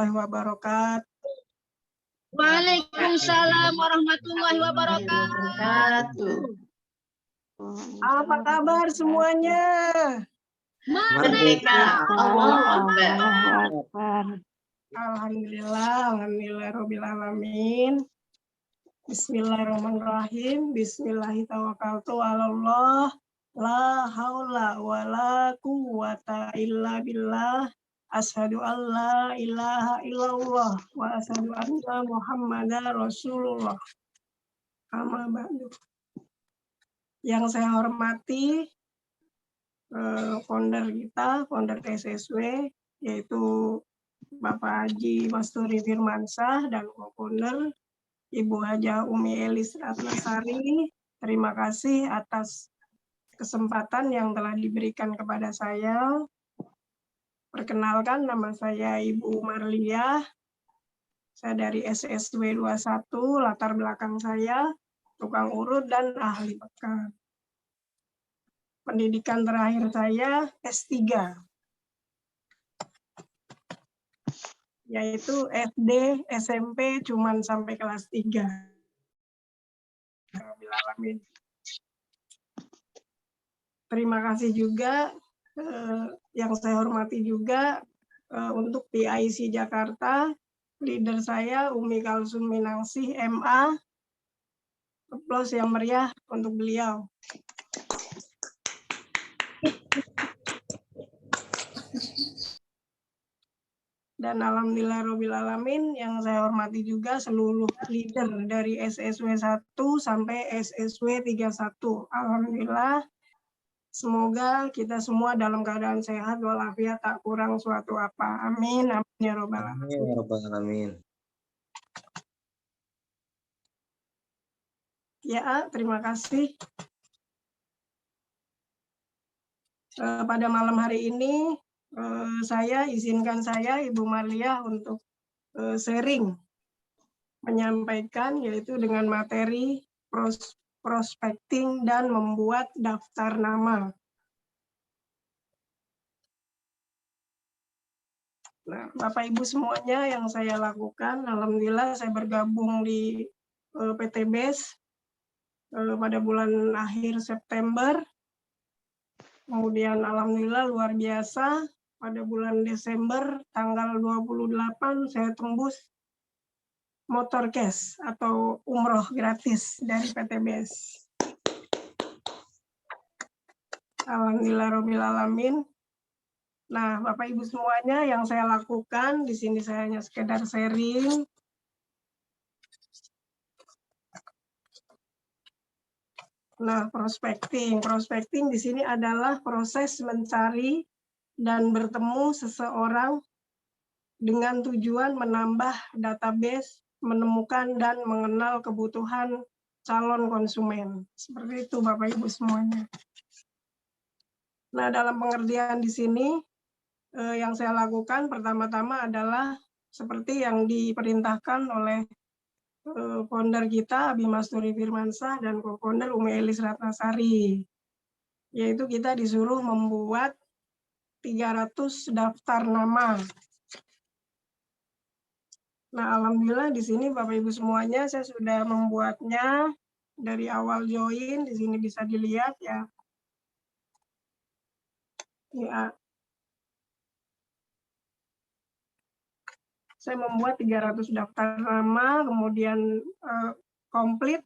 wabarakatuh. Waalaikumsalam warahmatullahi wabarakatuh. Apa kabar semuanya? Merdeka. Allahu Akbar. Alhamdulillah Rabbil Alamin. Bismillahirrahmanirrahim. Bismillahirrahmanirrahim. Allah. La haula wa la quwata illa billah. Asyhadu an la ilaha illallah wa asyhadu anna Muhammadar Rasulullah. Amma ba'du. Yang saya hormati founder kita, founder SSW, yaitu Bapak Haji Masturi Firmansyah dan co-founder Ibu Hajah Umi Elis Ratnasari. Terima kasih atas kesempatan yang telah diberikan kepada saya. Perkenalkan, nama saya Ibu Marliah. Saya dari SSW 21, latar belakang saya tukang urut dan ahli bekal. Pendidikan terakhir saya S3, yaitu SD, SMP cuman sampai kelas 3. Terima kasih juga yang saya hormati juga untuk PIC Jakarta, leader saya Umi Kalsum Minangsih MA. Aplaus yang meriah untuk beliau. Dan alhamdulillahirobbilalamin, yang saya hormati juga seluruh leader dari SSW 1 sampai SSW 31. Alhamdulillah, semoga kita semua dalam keadaan sehat walafiat, tak kurang suatu apa. Amin. Amin ya robbal alamin. Ya, terima kasih. Pada malam hari ini, izinkan saya Ibu Marliah untuk sharing, menyampaikan yaitu dengan materi prospecting dan membuat daftar nama. Nah, Bapak Ibu semuanya, yang saya lakukan, alhamdulillah saya bergabung di PT BES pada bulan akhir September. Kemudian alhamdulillah luar biasa, pada bulan Desember tanggal 28 saya tembus motor cash atau umroh gratis dari PT BES. Alhamdulillahirobbilalamin. Nah, Bapak Ibu semuanya, yang saya lakukan di sini saya hanya sekedar sharing. Nah, prospecting di sini adalah proses mencari dan bertemu seseorang dengan tujuan menambah database, menemukan dan mengenal kebutuhan calon konsumen. Seperti itu Bapak Ibu semuanya. Nah, dalam pengertian di sini yang saya lakukan pertama-tama adalah seperti yang diperintahkan oleh founder kita Abi Masturi Firmansyah dan co-founder Umi Elis Ratnasari, yaitu kita disuruh membuat 300 daftar nama. Nah, alhamdulillah di sini Bapak Ibu semuanya saya sudah membuatnya dari awal join, di sini bisa dilihat ya. Ya. Saya membuat 300 daftar nama, kemudian komplit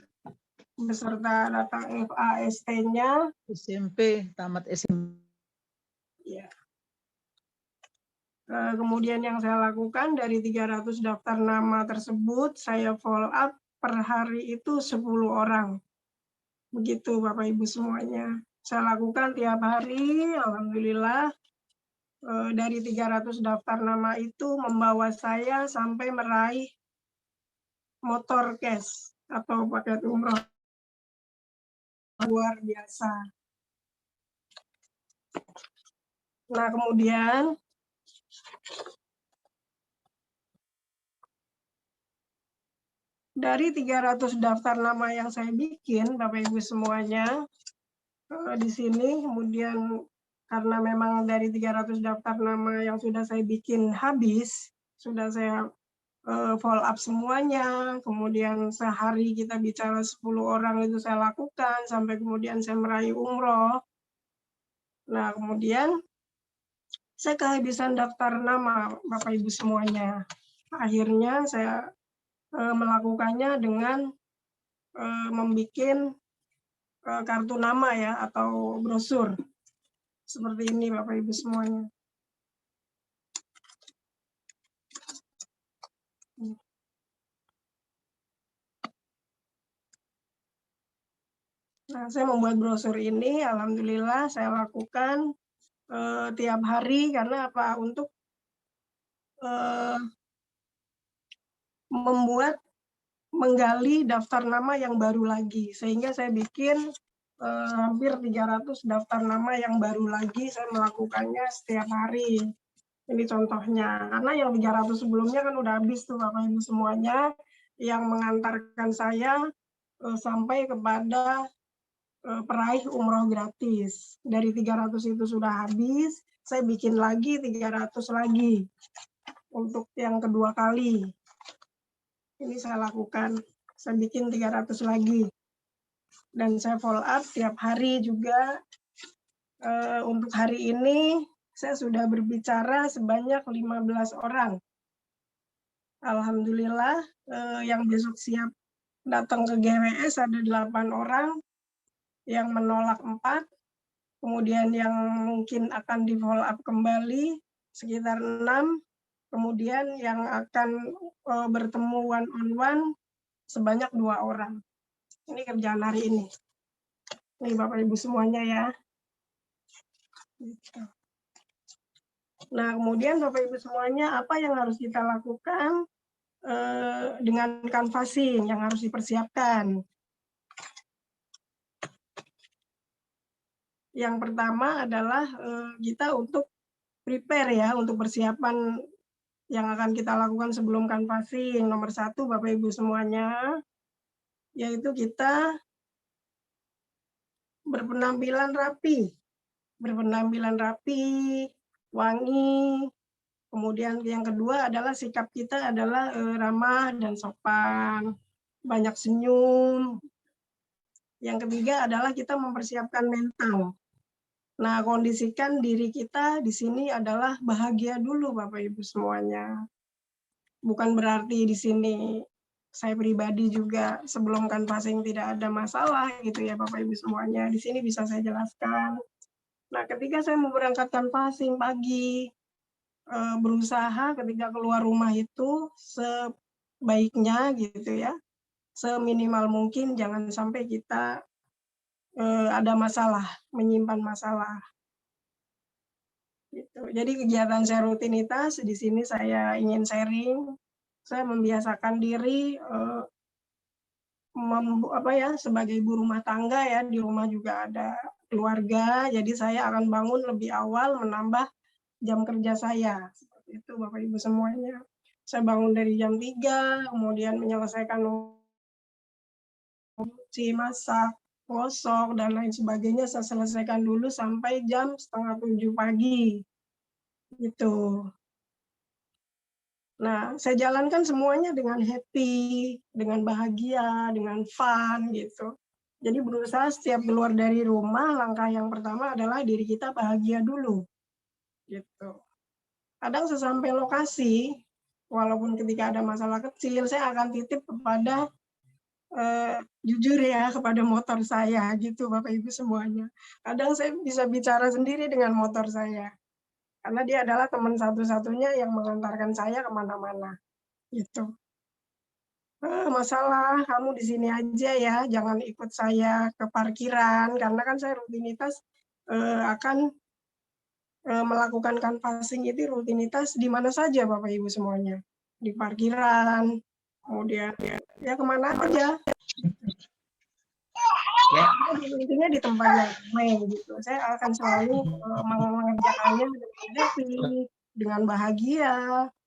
beserta data FAST-nya. SMP, tamat SMP. Ya. Kemudian yang saya lakukan dari 300 daftar nama tersebut, saya follow up per hari itu 10 orang. Begitu Bapak Ibu semuanya. Saya lakukan tiap hari, alhamdulillah. Dari 300 daftar nama itu membawa saya sampai meraih motor cash atau paket umroh. Luar biasa. Nah, kemudian dari 300 daftar nama yang saya bikin, Bapak Ibu semuanya, di sini kemudian karena memang dari 300 daftar nama yang sudah saya bikin habis, sudah saya follow up semuanya, kemudian sehari kita bicara 10 orang itu saya lakukan, sampai kemudian saya meraih umroh. Nah, kemudian saya kehabisan daftar nama Bapak Ibu semuanya. Akhirnya saya melakukannya dengan membuat kartu nama ya, atau brosur. Seperti ini Bapak Ibu semuanya. Nah, saya membuat brosur ini, alhamdulillah saya lakukan tiap hari, karena apa? Untuk menggali daftar nama yang baru lagi, sehingga saya bikin hampir 300 daftar nama yang baru lagi, saya melakukannya setiap hari. Ini contohnya, karena yang 300 sebelumnya kan udah habis tuh Bapak Ibu semuanya, yang mengantarkan saya sampai kepada peraih umroh gratis. Dari 300 itu sudah habis, saya bikin lagi 300 lagi untuk yang kedua kali. Ini saya lakukan, saya bikin 300 lagi. Dan saya follow up tiap hari juga. Untuk hari ini, saya sudah berbicara sebanyak 15 orang. Alhamdulillah, yang besok siap datang ke GWS ada 8 orang, yang menolak 4, kemudian yang mungkin akan di-follow up kembali sekitar 6, kemudian yang akan bertemu one-on-one sebanyak 2 orang. Ini kerjaan hari ini. Nih Bapak Ibu semuanya ya. Nah, kemudian Bapak Ibu semuanya, apa yang harus kita lakukan dengan canvassing yang harus dipersiapkan? Yang pertama adalah kita untuk prepare ya, untuk persiapan yang akan kita lakukan sebelum canvassing. Nomor 1 Bapak Ibu semuanya, yaitu kita berpenampilan rapi. Berpenampilan rapi, wangi. Kemudian yang kedua adalah sikap kita adalah ramah dan sopan, banyak senyum. Yang ketiga adalah kita mempersiapkan mental. Nah, kondisikan diri kita di sini adalah bahagia dulu Bapak Ibu semuanya. Bukan berarti di sini saya pribadi juga sebelum canvassing tidak ada masalah gitu ya Bapak Ibu semuanya. Di sini bisa saya jelaskan. Nah, ketika saya mau berangkat canvassing pagi, berusaha ketika keluar rumah itu sebaiknya gitu ya, seminimal mungkin jangan sampai kita ada masalah, menyimpan masalah. Gitu. Jadi kegiatan saya rutinitas, di sini saya ingin sharing, saya membiasakan diri sebagai ibu rumah tangga ya, di rumah juga ada keluarga, jadi saya akan bangun lebih awal menambah jam kerja saya. Seperti itu Bapak Ibu semuanya. Saya bangun dari jam 3, kemudian menyelesaikan cuci, masak, gosok, dan lain sebagainya saya selesaikan dulu sampai jam 6:30 pagi. Gitu. Nah, saya jalankan semuanya dengan happy, dengan bahagia, dengan fun gitu. Jadi berusaha setiap keluar dari rumah, langkah yang pertama adalah diri kita bahagia dulu. Gitu. Kadang sesampai lokasi, walaupun ketika ada masalah kecil, saya akan titip kepada jujur ya, kepada motor saya gitu Bapak Ibu semuanya. Kadang saya bisa bicara sendiri dengan motor saya. Karena dia adalah teman satu-satunya yang mengantarkan saya kemana-mana. Gitu. Masalah, kamu di sini aja ya, jangan ikut saya ke parkiran, karena kan saya rutinitas akan melakukan canvassing itu rutinitas di mana saja Bapak Ibu semuanya. Di parkiran, kemudian ya kemana aja. Intinya di tempat yang ramai gitu. Saya akan selalu mengerjakannya dengan happy, dengan bahagia,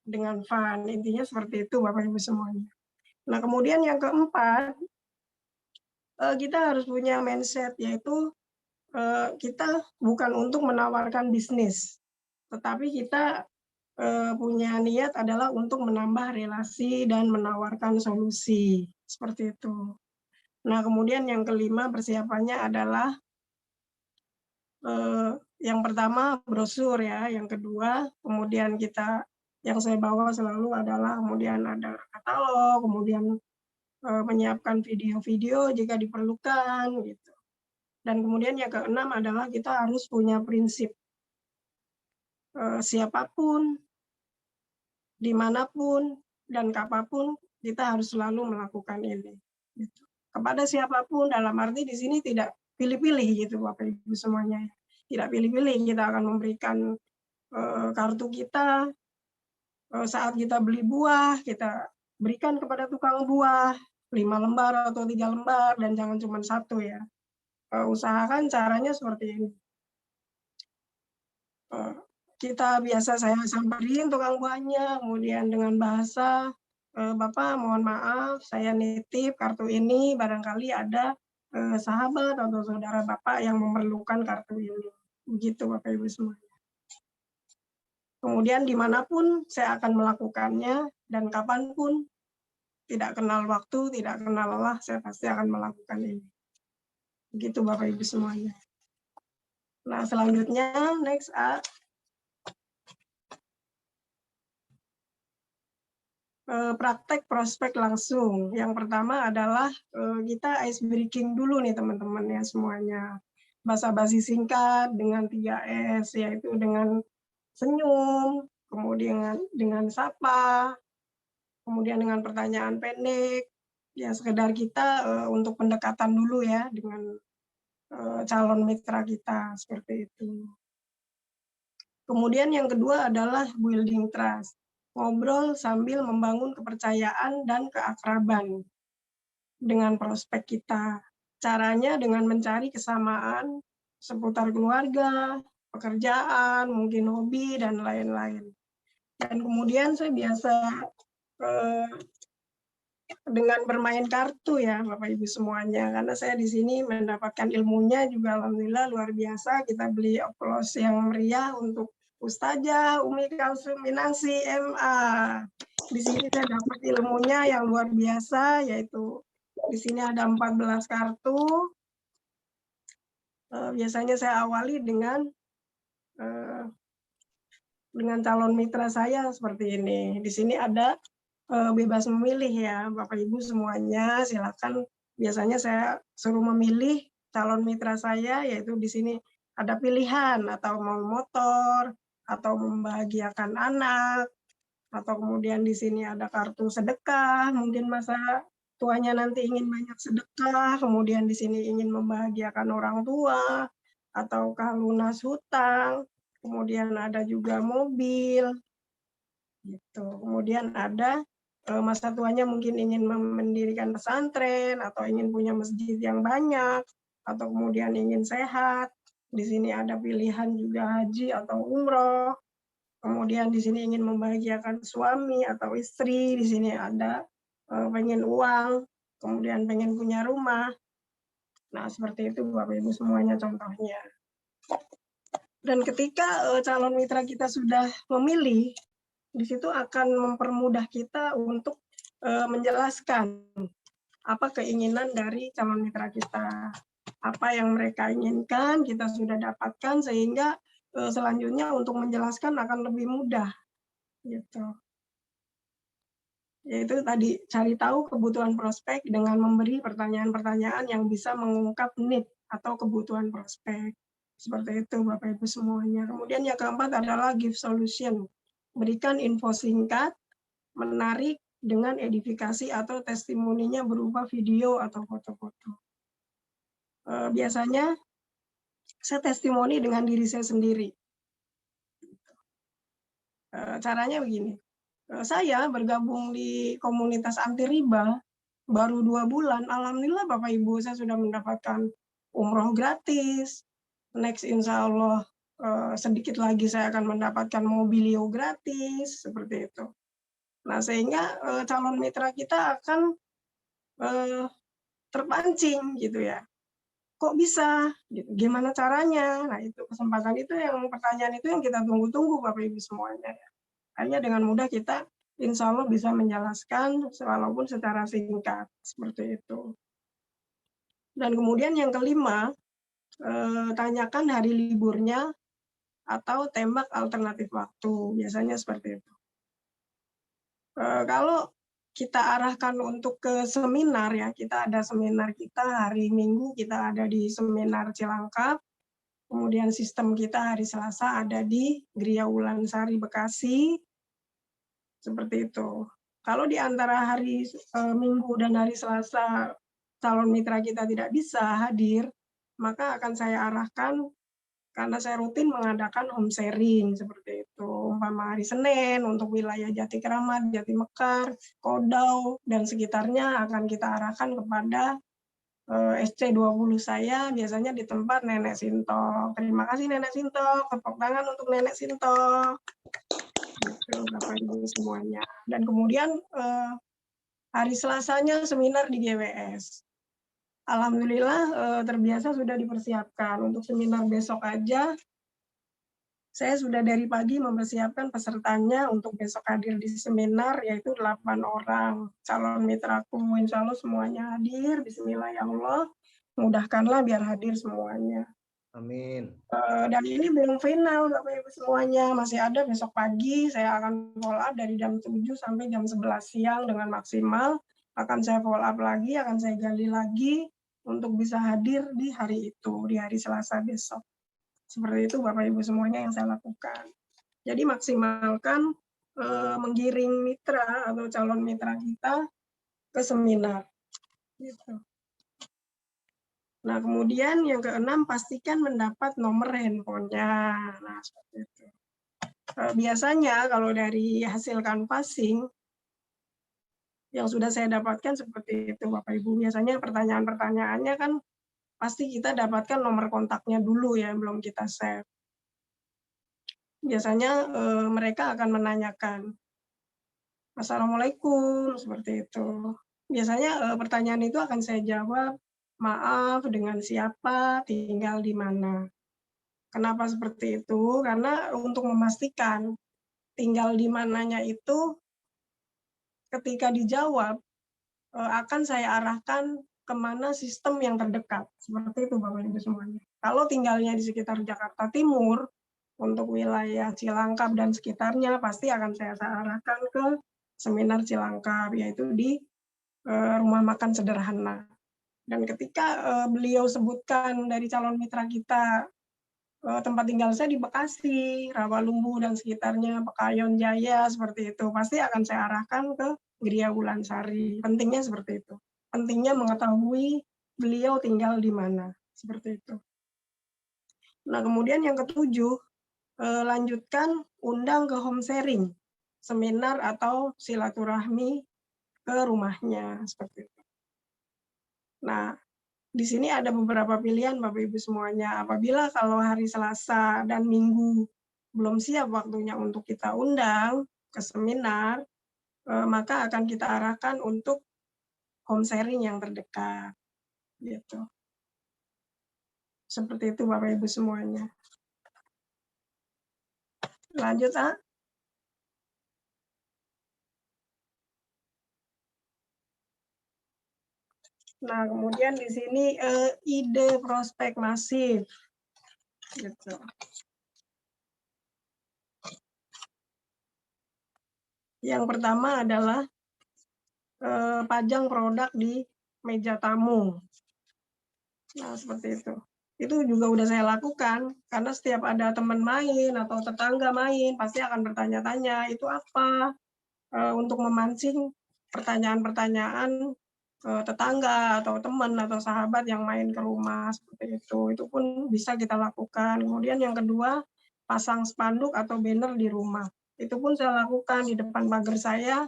dengan fun. Intinya seperti itu Bapak Ibu semuanya. Nah, kemudian yang keempat, kita harus punya mindset, yaitu kita bukan untuk menawarkan bisnis, tetapi kita punya niat adalah untuk menambah relasi dan menawarkan solusi, seperti itu. Nah, kemudian yang kelima persiapannya adalah yang pertama brosur ya, yang kedua kemudian yang saya bawa selalu adalah kemudian ada katalog, kemudian menyiapkan video-video jika diperlukan gitu. Dan kemudian yang keenam adalah kita harus punya prinsip. Siapapun, dimanapun, dan kapanpun kita harus selalu melakukan ini. Gitu. Kepada siapapun, dalam arti di sini tidak pilih-pilih gitu Bapak Ibu semuanya. Tidak pilih-pilih, kita akan memberikan kartu kita, saat kita beli buah, kita berikan kepada tukang buah 5 lembar atau 3 lembar, dan jangan cuma 1 ya. Usahakan caranya seperti ini. Saya samperin tukang buahnya, kemudian dengan bahasa, Bapak mohon maaf, saya nitip kartu ini, barangkali ada sahabat atau saudara Bapak yang memerlukan kartu ini. Begitu Bapak Ibu semua. Kemudian dimanapun saya akan melakukannya, dan kapanpun, tidak kenal waktu, tidak kenal lelah, saya pasti akan melakukan ini. Begitu Bapak Ibu semuanya. Nah, selanjutnya, next A. Praktek prospek langsung. Yang pertama adalah kita ice breaking dulu nih teman-teman ya semuanya. Basa-basi singkat dengan 3S, yaitu dengan senyum, kemudian dengan sapa, kemudian dengan pertanyaan pendek, ya sekedar kita untuk pendekatan dulu ya dengan calon mitra kita, seperti itu. Kemudian yang kedua adalah building trust. Ngobrol sambil membangun kepercayaan dan keakraban dengan prospek kita. Caranya dengan mencari kesamaan seputar keluarga, pekerjaan, mungkin hobi, dan lain-lain. Dan kemudian saya biasa dengan bermain kartu ya Bapak Ibu semuanya, karena saya di sini mendapatkan ilmunya juga alhamdulillah luar biasa. Kita beli oplos yang meriah untuk Ustazah Umi Kalsum Minasi MA. Di sini saya dapat ilmunya yang luar biasa, yaitu di sini ada 14 kartu. Biasanya saya awali dengan calon mitra saya seperti ini. Di sini ada bebas memilih ya Bapak Ibu semuanya, silakan. Biasanya saya suruh memilih calon mitra saya, yaitu di sini ada pilihan atau mau motor, atau membahagiakan anak, atau kemudian di sini ada kartu sedekah, mungkin masa tuanya nanti ingin banyak sedekah, kemudian di sini ingin membahagiakan orang tua, ataukah lunas hutang, kemudian ada juga mobil, gitu. Kemudian ada masa tuanya mungkin ingin mendirikan pesantren, atau ingin punya masjid yang banyak, atau kemudian ingin sehat. Di sini ada pilihan juga haji atau umroh. Kemudian di sini ingin membahagiakan suami atau istri. Di sini ada pengen uang, kemudian pengen punya rumah. Nah, seperti itu Bapak Ibu semuanya contohnya. Dan ketika calon mitra kita sudah memilih, di situ akan mempermudah kita untuk menjelaskan apa keinginan dari calon mitra kita, apa yang mereka inginkan kita sudah dapatkan, sehingga selanjutnya untuk menjelaskan akan lebih mudah, gitu. Yaitu tadi cari tahu kebutuhan prospek dengan memberi pertanyaan-pertanyaan yang bisa mengungkap need atau kebutuhan prospek. Seperti itu Bapak Ibu semuanya. Kemudian yang keempat adalah give solution. Berikan info singkat, menarik, dengan edifikasi atau testimoninya berupa video atau foto-foto. Biasanya saya testimoni dengan diri saya sendiri. Caranya begini, saya bergabung di komunitas anti riba baru 2 bulan, alhamdulillah Bapak Ibu saya sudah mendapatkan umroh gratis, next insya Allah sedikit lagi saya akan mendapatkan mobilio gratis, seperti itu. Nah, sehingga calon mitra kita akan terpancing gitu ya. Kok bisa? Gitu. Gimana caranya? Nah, itu kesempatan itu yang pertanyaan itu yang kita tunggu-tunggu Bapak Ibu semuanya. Hanya dengan mudah kita insya Allah bisa menjelaskan walaupun secara singkat, seperti itu. Dan kemudian yang kelima, tanyakan hari liburnya atau tembak alternatif waktu, biasanya seperti itu. Kalau kita arahkan untuk ke seminar ya, kita ada seminar kita hari Minggu, kita ada di seminar Cilangkap, kemudian sistem kita hari Selasa ada di Gria Wulansari Bekasi, seperti itu. Kalau di antara hari Minggu dan hari Selasa calon mitra kita tidak bisa hadir, maka akan saya arahkan karena saya rutin mengadakan home sharing seperti itu. Umpama hari Senin untuk wilayah Jati Kramat, Jati Mekar, Kodau, dan sekitarnya akan kita arahkan kepada SC20 saya, biasanya di tempat Nenek Sintok. Terima kasih Nenek Sintok, tepuk tangan untuk Nenek Sintok. Gitu, Bapak Ibu semuanya. Dan kemudian hari Selasanya seminar di GWS. Alhamdulillah terbiasa sudah dipersiapkan. Untuk seminar besok aja, saya sudah dari pagi mempersiapkan pesertanya untuk besok hadir di seminar, yaitu 8 orang calon mitraku. Insya Allah semuanya hadir. Bismillah ya Allah. Mudahkanlah biar hadir semuanya. Amin. Dan ini belum final Bapak Ibu semuanya. Masih ada besok pagi. Saya akan follow up dari jam 7 sampai jam 11 siang dengan maksimal. Akan saya follow up lagi, akan saya gali lagi untuk bisa hadir di hari itu, di hari Selasa besok. Seperti itu Bapak Ibu semuanya yang saya lakukan. Jadi maksimalkan menggiring mitra atau calon mitra kita ke seminar. Gitu. Nah, kemudian yang keenam, pastikan mendapat nomor handphonenya. Nah, seperti itu. Biasanya kalau dari hasil canvassing, yang sudah saya dapatkan seperti itu Bapak Ibu. Biasanya pertanyaan-pertanyaannya kan pasti kita dapatkan nomor kontaknya dulu ya, belum kita save. Biasanya mereka akan menanyakan, Assalamualaikum, seperti itu. Biasanya pertanyaan itu akan saya jawab, maaf, dengan siapa, tinggal di mana. Kenapa seperti itu? Karena untuk memastikan tinggal di mananya itu ketika dijawab, akan saya arahkan kemana sistem yang terdekat. Seperti itu Bapak Ibu semuanya. Kalau tinggalnya di sekitar Jakarta Timur, untuk wilayah Cilangkap dan sekitarnya, pasti akan saya arahkan ke seminar Cilangkap, yaitu di rumah makan sederhana. Dan ketika beliau sebutkan dari calon mitra kita, tempat tinggal saya di Bekasi, Rawalumbu dan sekitarnya, Pekayon Jaya, seperti itu. Pasti akan saya arahkan ke Gria Wulansari. Pentingnya seperti itu. Pentingnya mengetahui beliau tinggal di mana. Seperti itu. Nah, kemudian yang ketujuh, lanjutkan undang ke home sharing, seminar atau silaturahmi ke rumahnya. Seperti itu. Nah, di sini ada beberapa pilihan Bapak Ibu semuanya. Apabila kalau hari Selasa dan Minggu belum siap waktunya untuk kita undang ke seminar, maka akan kita arahkan untuk home sharing yang terdekat. Gitu. Seperti itu Bapak Ibu semuanya. Lanjut, A. Nah, kemudian di sini ide prospek masif. Gitu. Yang pertama adalah pajang produk di meja tamu. Nah, seperti itu. Itu juga udah saya lakukan, karena setiap ada teman main atau tetangga main, pasti akan bertanya-tanya, itu apa? Untuk memancing pertanyaan-pertanyaan tetangga atau teman atau sahabat yang main ke rumah, seperti itu pun bisa kita lakukan. Kemudian yang kedua, pasang spanduk atau banner di rumah. Itu pun saya lakukan di depan pagar saya,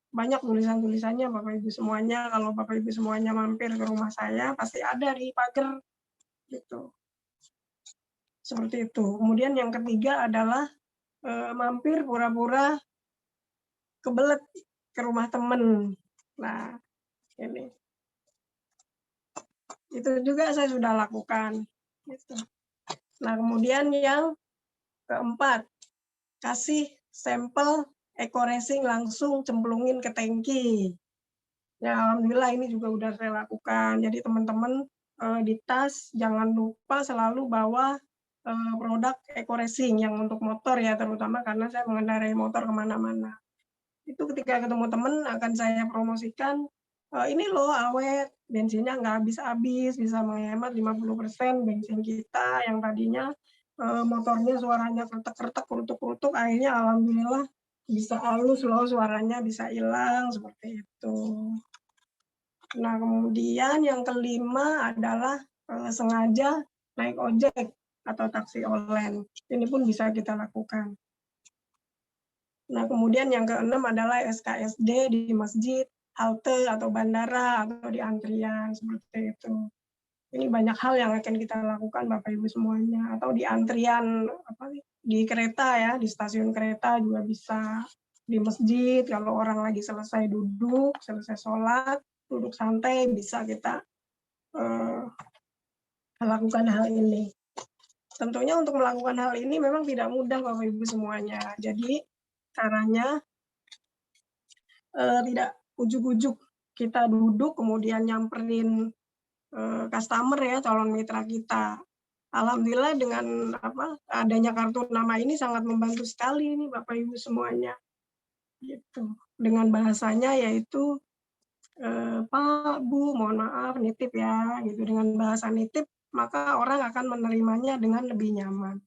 banyak tulisan-tulisannya Bapak Ibu semuanya. Kalau Bapak Ibu semuanya mampir ke rumah saya, pasti ada di pagar. Gitu. Seperti itu. Kemudian yang ketiga adalah mampir pura-pura kebelet ke rumah teman. Nah, ini. Itu juga saya sudah lakukan. Gitu. Nah, kemudian yang keempat, kasih sampel eco racing langsung cemplungin ke tangki. Ya, alhamdulillah ini juga udah saya lakukan. Jadi teman-teman di tas jangan lupa selalu bawa produk eco racing yang untuk motor ya, terutama karena saya mengendarai motor kemana-mana. Itu ketika ketemu teman akan saya promosikan, ini loh awet, bensinnya nggak habis-habis, bisa menghemat 50% bensin kita yang tadinya motornya suaranya kretek-kretek, kerutuk-kerutuk, akhirnya alhamdulillah bisa halus loh suaranya, bisa hilang seperti itu. Nah, kemudian yang kelima adalah sengaja naik ojek atau taksi online. Ini pun bisa kita lakukan. Nah, kemudian yang keenam adalah SKSD di masjid, halte atau bandara atau di antrian seperti itu. Ini banyak hal yang akan kita lakukan Bapak Ibu semuanya, atau di antrian di kereta ya, di stasiun kereta juga bisa, di masjid kalau orang lagi selesai duduk, selesai sholat, duduk santai bisa kita melakukan hal ini. Tentunya untuk melakukan hal ini memang tidak mudah Bapak Ibu semuanya. Jadi caranya tidak ujuk-ujuk kita duduk kemudian nyamperin customer ya, calon mitra kita. Alhamdulillah dengan adanya kartu nama ini sangat membantu sekali ini Bapak Ibu semuanya. Gitu. Dengan bahasanya yaitu Pak, Bu, mohon maaf nitip ya, gitu. Dengan bahasa nitip maka orang akan menerimanya dengan lebih nyaman.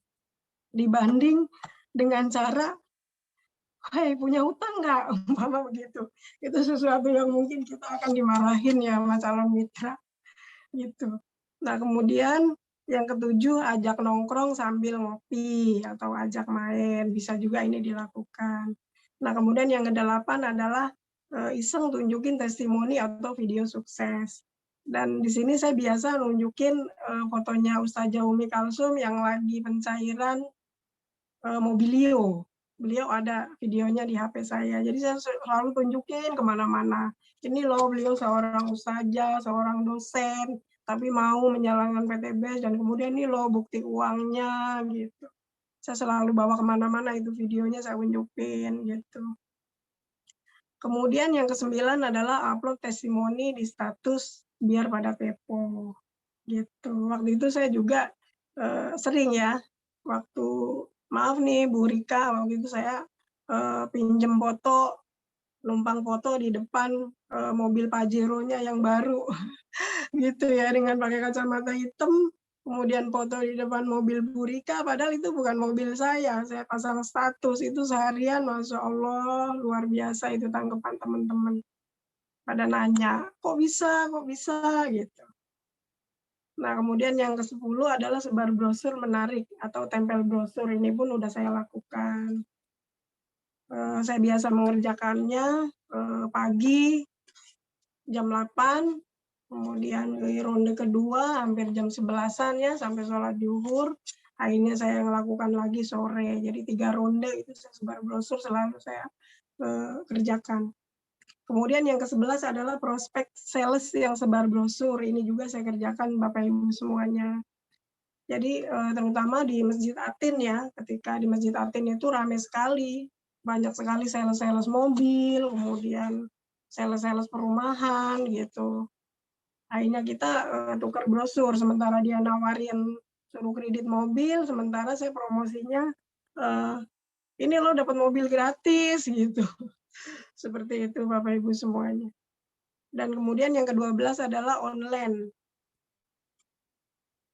Dibanding dengan cara hai punya hutang nggak, umpama begitu. Itu sesuatu yang mungkin kita akan dimarahin ya sama calon mitra. Gitu. Nah, kemudian yang ketujuh, ajak nongkrong sambil ngopi atau ajak main. Bisa juga ini dilakukan. Nah, kemudian yang kedelapan adalah iseng tunjukin testimoni atau video sukses. Dan di sini saya biasa nunjukin fotonya Ustazah Umi Kalsum yang lagi pencairan Mobilio. Beliau ada videonya di HP saya. Jadi saya selalu tunjukin kemana-mana. Ini loh beliau seorang ustazah, seorang dosen, tapi mau menjalankan PTBS dan kemudian ini loh bukti uangnya gitu. Saya selalu bawa kemana-mana itu videonya saya tunjukin gitu. Kemudian yang ke-9 adalah upload testimoni di status biar pada kepo gitu. Waktu itu saya juga sering ya, waktu maaf nih Bu Rika, waktu itu saya pinjem foto, numpang foto di depan mobil Pajero-nya yang baru gitu ya, dengan pakai kacamata hitam, kemudian foto di depan mobil Bu Rika, padahal itu bukan mobil saya pasang status, itu seharian, Masya Allah, luar biasa itu tanggapan teman-teman. Pada nanya, kok bisa, gitu. Nah, kemudian yang ke-10 adalah sebar brosur menarik atau tempel brosur. Ini pun udah saya lakukan. Saya biasa mengerjakannya pagi jam 8, kemudian di ronde kedua hampir jam 11-an ya, sampai sholat zuhur. Akhirnya saya melakukan lagi sore. Jadi 3 ronde itu saya sebar brosur selalu saya kerjakan. Kemudian yang ke-11 adalah prospek sales yang sebar brosur. Ini juga saya kerjakan Bapak Ibu semuanya. Jadi terutama di Masjid Atin ya, ketika di Masjid Atin itu ramai sekali. Banyak sekali sales-sales mobil, kemudian sales-sales perumahan gitu. Akhirnya kita tukar brosur, sementara dia nawarin suruh kredit mobil, sementara saya promosinya ini lo dapat mobil gratis gitu. Seperti itu Bapak Ibu semuanya. Dan kemudian yang ke-12 adalah online.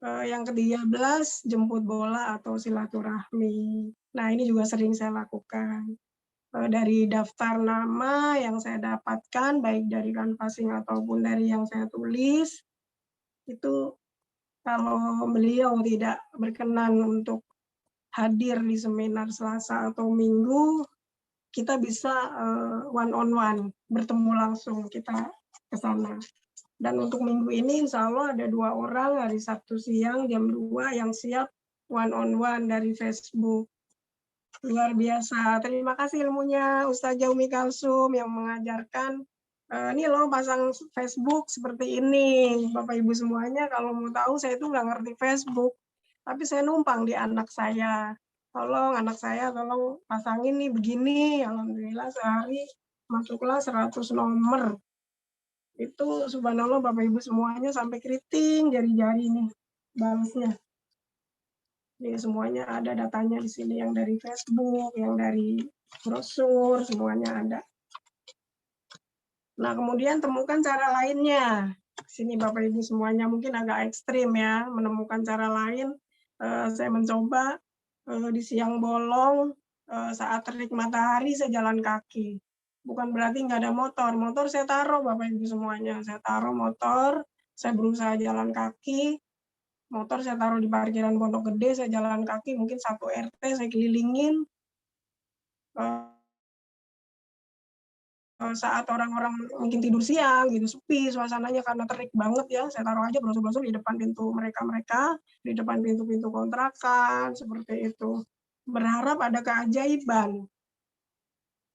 Yang ke-13 jemput bola atau silaturahmi. Nah, ini juga sering saya lakukan. Dari daftar nama yang saya dapatkan, baik dari canvassing ataupun dari yang saya tulis, itu kalau beliau tidak berkenan untuk hadir di seminar Selasa atau Minggu, kita bisa one-on-one, bertemu langsung kita ke sana. Dan untuk minggu ini insya Allah ada 2 orang hari Sabtu siang jam 2 yang siap one-on-one dari Facebook. Luar biasa. Terima kasih ilmunya Ustazah Umi Kalsum yang mengajarkan. Ini loh pasang Facebook seperti ini. Bapak Ibu semuanya kalau mau tahu saya itu nggak ngerti Facebook. Tapi saya numpang di anak saya. tolong anak saya tolong pasangin nih begini. Alhamdulillah sehari masuklah 100 nomor. Itu subhanallah Bapak Ibu semuanya sampai keriting jari-jari nih balasnya. Jadi semuanya ada datanya di sini, yang dari Facebook, yang dari brosur, semuanya ada. Nah, kemudian temukan cara lainnya. Sini Bapak Ibu semuanya mungkin agak ekstrim ya, menemukan cara lain. Saya mencoba di siang bolong, saat terik matahari saya jalan kaki. Bukan berarti nggak ada motor. Motor saya taruh Bapak Ibu semuanya. Saya taruh motor, saya berusaha jalan kaki. Motor saya taruh di parkiran Pondok Gede, saya jalan kaki mungkin 1 RT saya kelilingin. Saat orang-orang mungkin tidur siang gitu, sepi suasananya karena terik banget ya, saya taruh aja brosur-brosur di depan pintu mereka-mereka, di depan pintu-pintu kontrakan, seperti itu. Berharap ada keajaiban.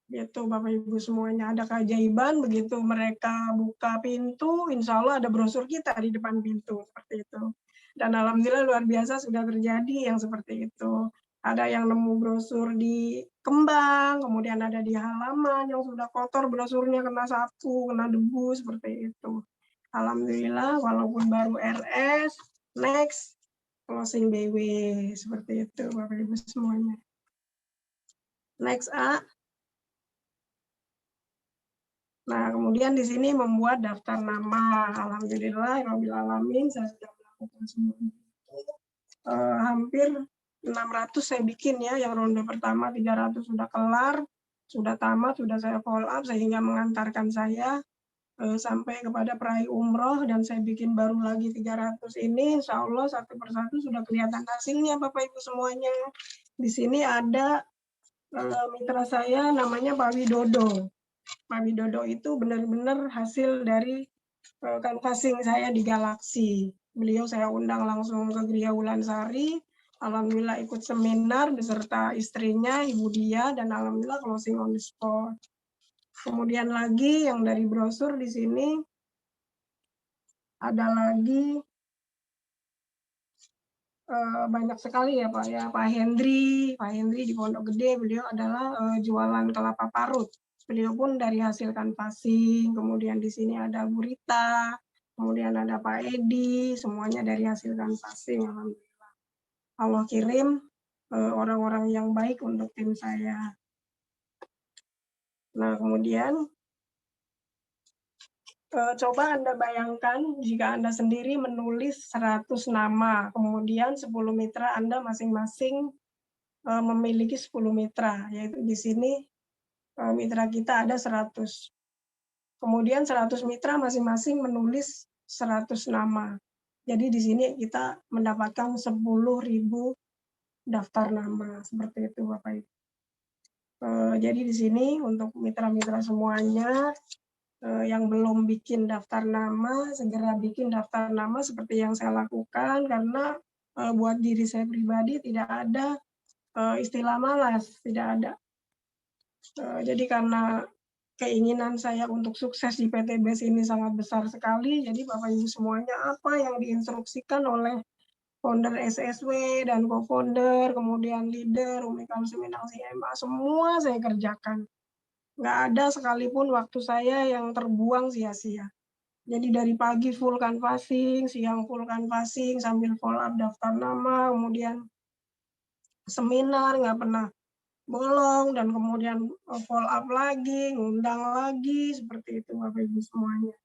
Gitu Bapak Ibu semuanya, ada keajaiban, begitu mereka buka pintu, insya Allah ada brosur kita di depan pintu, seperti itu. Dan alhamdulillah luar biasa sudah terjadi yang seperti itu. Ada yang nemu brosur di kembang, kemudian ada di halaman yang sudah kotor, brosurnya kena sapu, kena debu, seperti itu. Alhamdulillah, walaupun baru RS, next, closing BW, seperti itu Bapak Ibu semuanya. Next A. Nah, kemudian di sini membuat daftar nama. Alhamdulillah, alamin, saya sudah melakukan semuanya. Hampir 600 saya bikin ya, yang ronde pertama 300 sudah kelar, sudah tamat, sudah saya follow up, sehingga mengantarkan saya sampai kepada peraih umroh, dan saya bikin baru lagi 300 ini, insya Allah satu persatu sudah kelihatan hasilnya Bapak Ibu semuanya. Di sini ada mitra saya namanya Pak Widodo. Pak Widodo itu benar-benar hasil dari canvassing saya di Galaxy. Beliau saya undang langsung ke Gria Wulansari, alhamdulillah ikut seminar beserta istrinya, Ibu Dia, dan alhamdulillah closing on the spot. Kemudian lagi yang dari brosur di sini ada lagi banyak sekali ya Pak ya. Pak Hendri di Pondok Gede, beliau adalah jualan kelapa parut. Beliau pun dari hasil canvassing, kemudian di sini ada Bu Rita, kemudian ada Pak Edi, semuanya dari hasil canvassing, alhamdulillah. Allah kirim orang-orang yang baik untuk tim saya. Nah, kemudian coba Anda bayangkan jika Anda sendiri menulis 100 nama, kemudian 10 mitra Anda masing-masing memiliki 10 mitra, yaitu di sini mitra kita ada 100. Kemudian 100 mitra masing-masing menulis 100 nama. Jadi di sini kita mendapatkan 10.000 daftar nama, seperti itu Bapak Ibu. Jadi di sini untuk mitra-mitra semuanya yang belum bikin daftar nama, segera bikin daftar nama seperti yang saya lakukan, karena buat diri saya pribadi tidak ada istilah malas, tidak ada. Jadi karena keinginan saya untuk sukses di PTBS ini sangat besar sekali, jadi Bapak Ibu semuanya apa yang diinstruksikan oleh founder SSW dan co-founder, kemudian leader, Umi Kamsiminang CMA, semua saya kerjakan. Nggak ada sekalipun waktu saya yang terbuang sia-sia. Jadi dari pagi full canvassing, siang full canvassing, sambil follow up daftar nama, kemudian seminar, nggak pernah bolong, dan kemudian follow up lagi, ngundang lagi, seperti itu Bapak Ibu semuanya.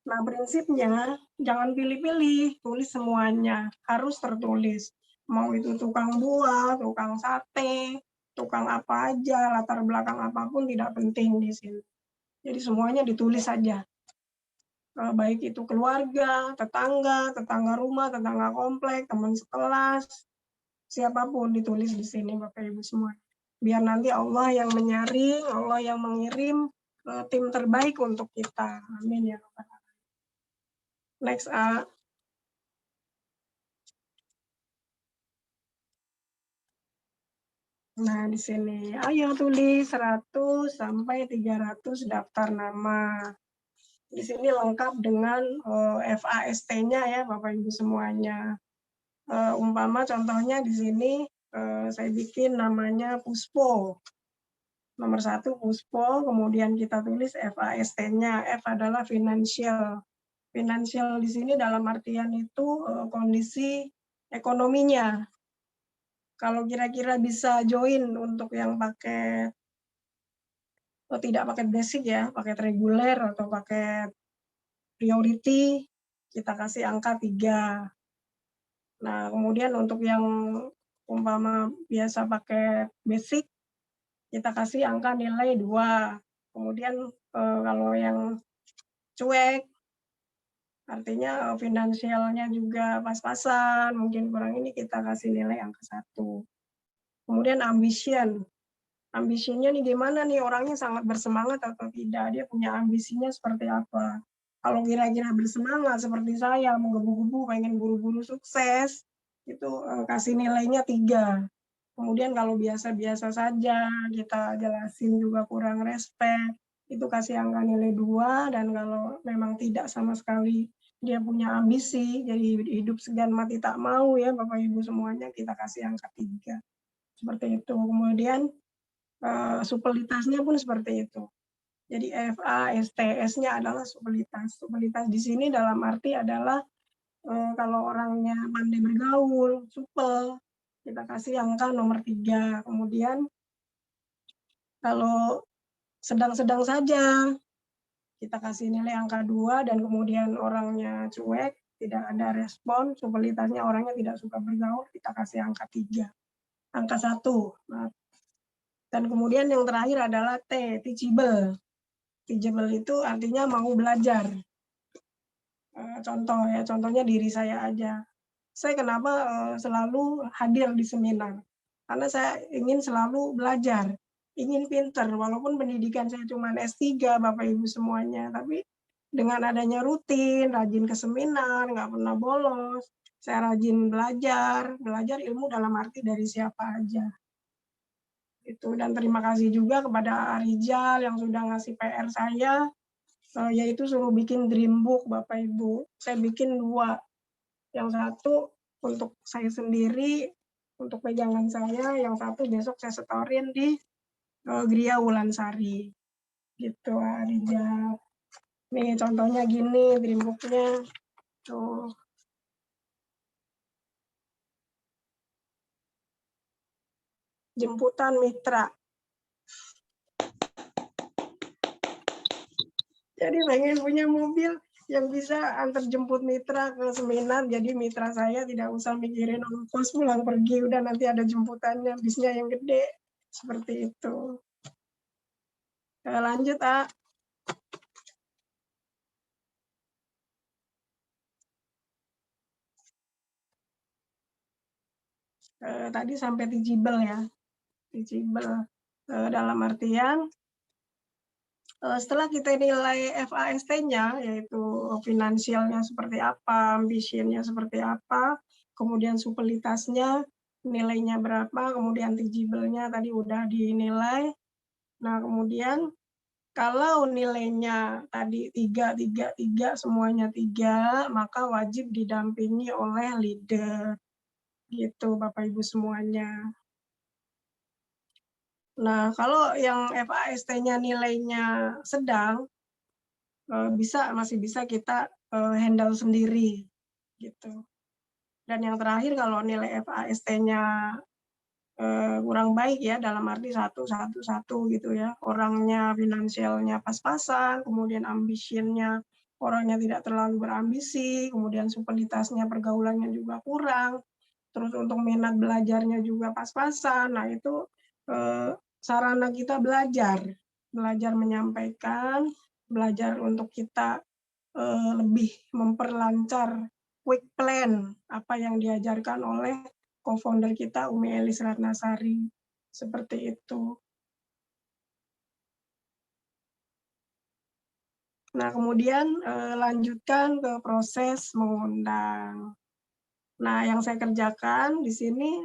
Nah, prinsipnya jangan pilih-pilih, tulis semuanya, harus tertulis. Mau itu tukang buah, tukang sate, tukang apa aja, latar belakang apapun tidak penting di sini. Jadi semuanya ditulis saja. Baik itu keluarga, tetangga rumah, tetangga komplek, teman sekelas, siapapun ditulis di sini Bapak Ibu semua. Biar nanti Allah yang menyaring, Allah yang mengirim tim terbaik untuk kita. Amin ya Rabbal Alamin. Next A. Nah, di sini ayo tulis 100 sampai 300 daftar nama. Di sini lengkap dengan FAST-nya ya Bapak Ibu semuanya. Umpama contohnya di sini saya bikin namanya Puspo. Nomor 1 Puspo, kemudian kita tulis FAST-nya. F adalah financial. Financial di sini dalam artian itu kondisi ekonominya. Kalau kira-kira bisa join untuk yang paket tidak paket basic ya, paket reguler atau paket priority, kita kasih angka 3. Nah, kemudian untuk yang umpama biasa paket basic, kita kasih angka nilai 2. Kemudian kalau yang cuek, artinya finansialnya juga pas-pasan, mungkin kurang ini kita kasih nilai angka 1. Kemudian ambition. Ambisinya nih gimana nih, orangnya sangat bersemangat atau tidak, dia punya ambisinya seperti apa. Kalau kira-kira bersemangat seperti saya, menggebu-gebu pengen buru-buru sukses, itu kasih nilainya 3. Kemudian kalau biasa-biasa saja, kita jelasin juga kurang respect, itu kasih angka nilai 2, dan kalau memang tidak sama sekali dia punya ambisi, jadi hidup segan mati tak mau ya Bapak Ibu semuanya, kita kasih angka 3. Seperti itu. Kemudian supelitasnya pun seperti itu. Jadi FASTS-nya adalah supelitas. Supelitas di sini dalam arti adalah kalau orangnya pandai bergaul, supel, kita kasih angka nomor 3. Kemudian kalau sedang-sedang saja, kita kasih nilai angka 2, dan kemudian orangnya cuek, tidak ada respon, supelitasnya orangnya tidak suka bergaul, kita kasih angka 3. Angka 1. Nah, dan kemudian yang terakhir adalah T, teachable. Teachable itu artinya mau belajar. Contoh ya, contohnya diri saya aja. Saya kenapa selalu hadir di seminar? Karena saya ingin selalu belajar, ingin pinter, walaupun pendidikan saya cuma S3, Bapak Ibu semuanya, tapi dengan adanya rutin, rajin ke seminar, nggak pernah bolos, saya rajin belajar ilmu dalam arti dari siapa aja. Itu, dan terima kasih juga kepada Arijal yang sudah ngasih PR saya, yaitu suruh bikin dream book Bapak Ibu. Saya bikin 2. Yang satu untuk saya sendiri, untuk pegangan saya, yang satu besok saya setorin di Gria Wulansari. Gitu Arijal. Nih contohnya gini dream book-nya. Tuh. Jemputan mitra. Jadi pengen punya mobil yang bisa antar jemput mitra ke seminar, jadi mitra saya tidak usah mikirin ongkos pulang pergi, udah nanti ada jemputannya, bisnya yang gede, seperti itu. Lanjut, A. Tadi sampai teachable ya, teachable dalam artian setelah kita nilai FAST-nya, yaitu finansialnya seperti apa, ambition-nya seperti apa, kemudian supelitasnya, nilainya berapa, kemudian teachable-nya tadi udah dinilai. Nah, kemudian kalau nilainya tadi 3, 3, 3, semuanya 3, maka wajib didampingi oleh leader. Gitu, Bapak Ibu semuanya. Nah, kalau yang FAST-nya nilainya sedang, masih bisa kita handle sendiri gitu. Dan yang terakhir kalau nilai FAST-nya kurang baik ya, dalam arti 1, 1, 1 gitu ya, orangnya finansialnya pas-pasan, kemudian ambition-nya orangnya tidak terlalu berambisi, kemudian supelitasnya pergaulannya juga kurang, terus untuk minat belajarnya juga pas-pasan. Nah itu sarana kita belajar menyampaikan, belajar untuk kita lebih memperlancar quick plan apa yang diajarkan oleh co-founder kita Umi Elis Ratnasari, seperti itu. Nah kemudian lanjutkan ke proses mengundang. Nah yang saya kerjakan di sini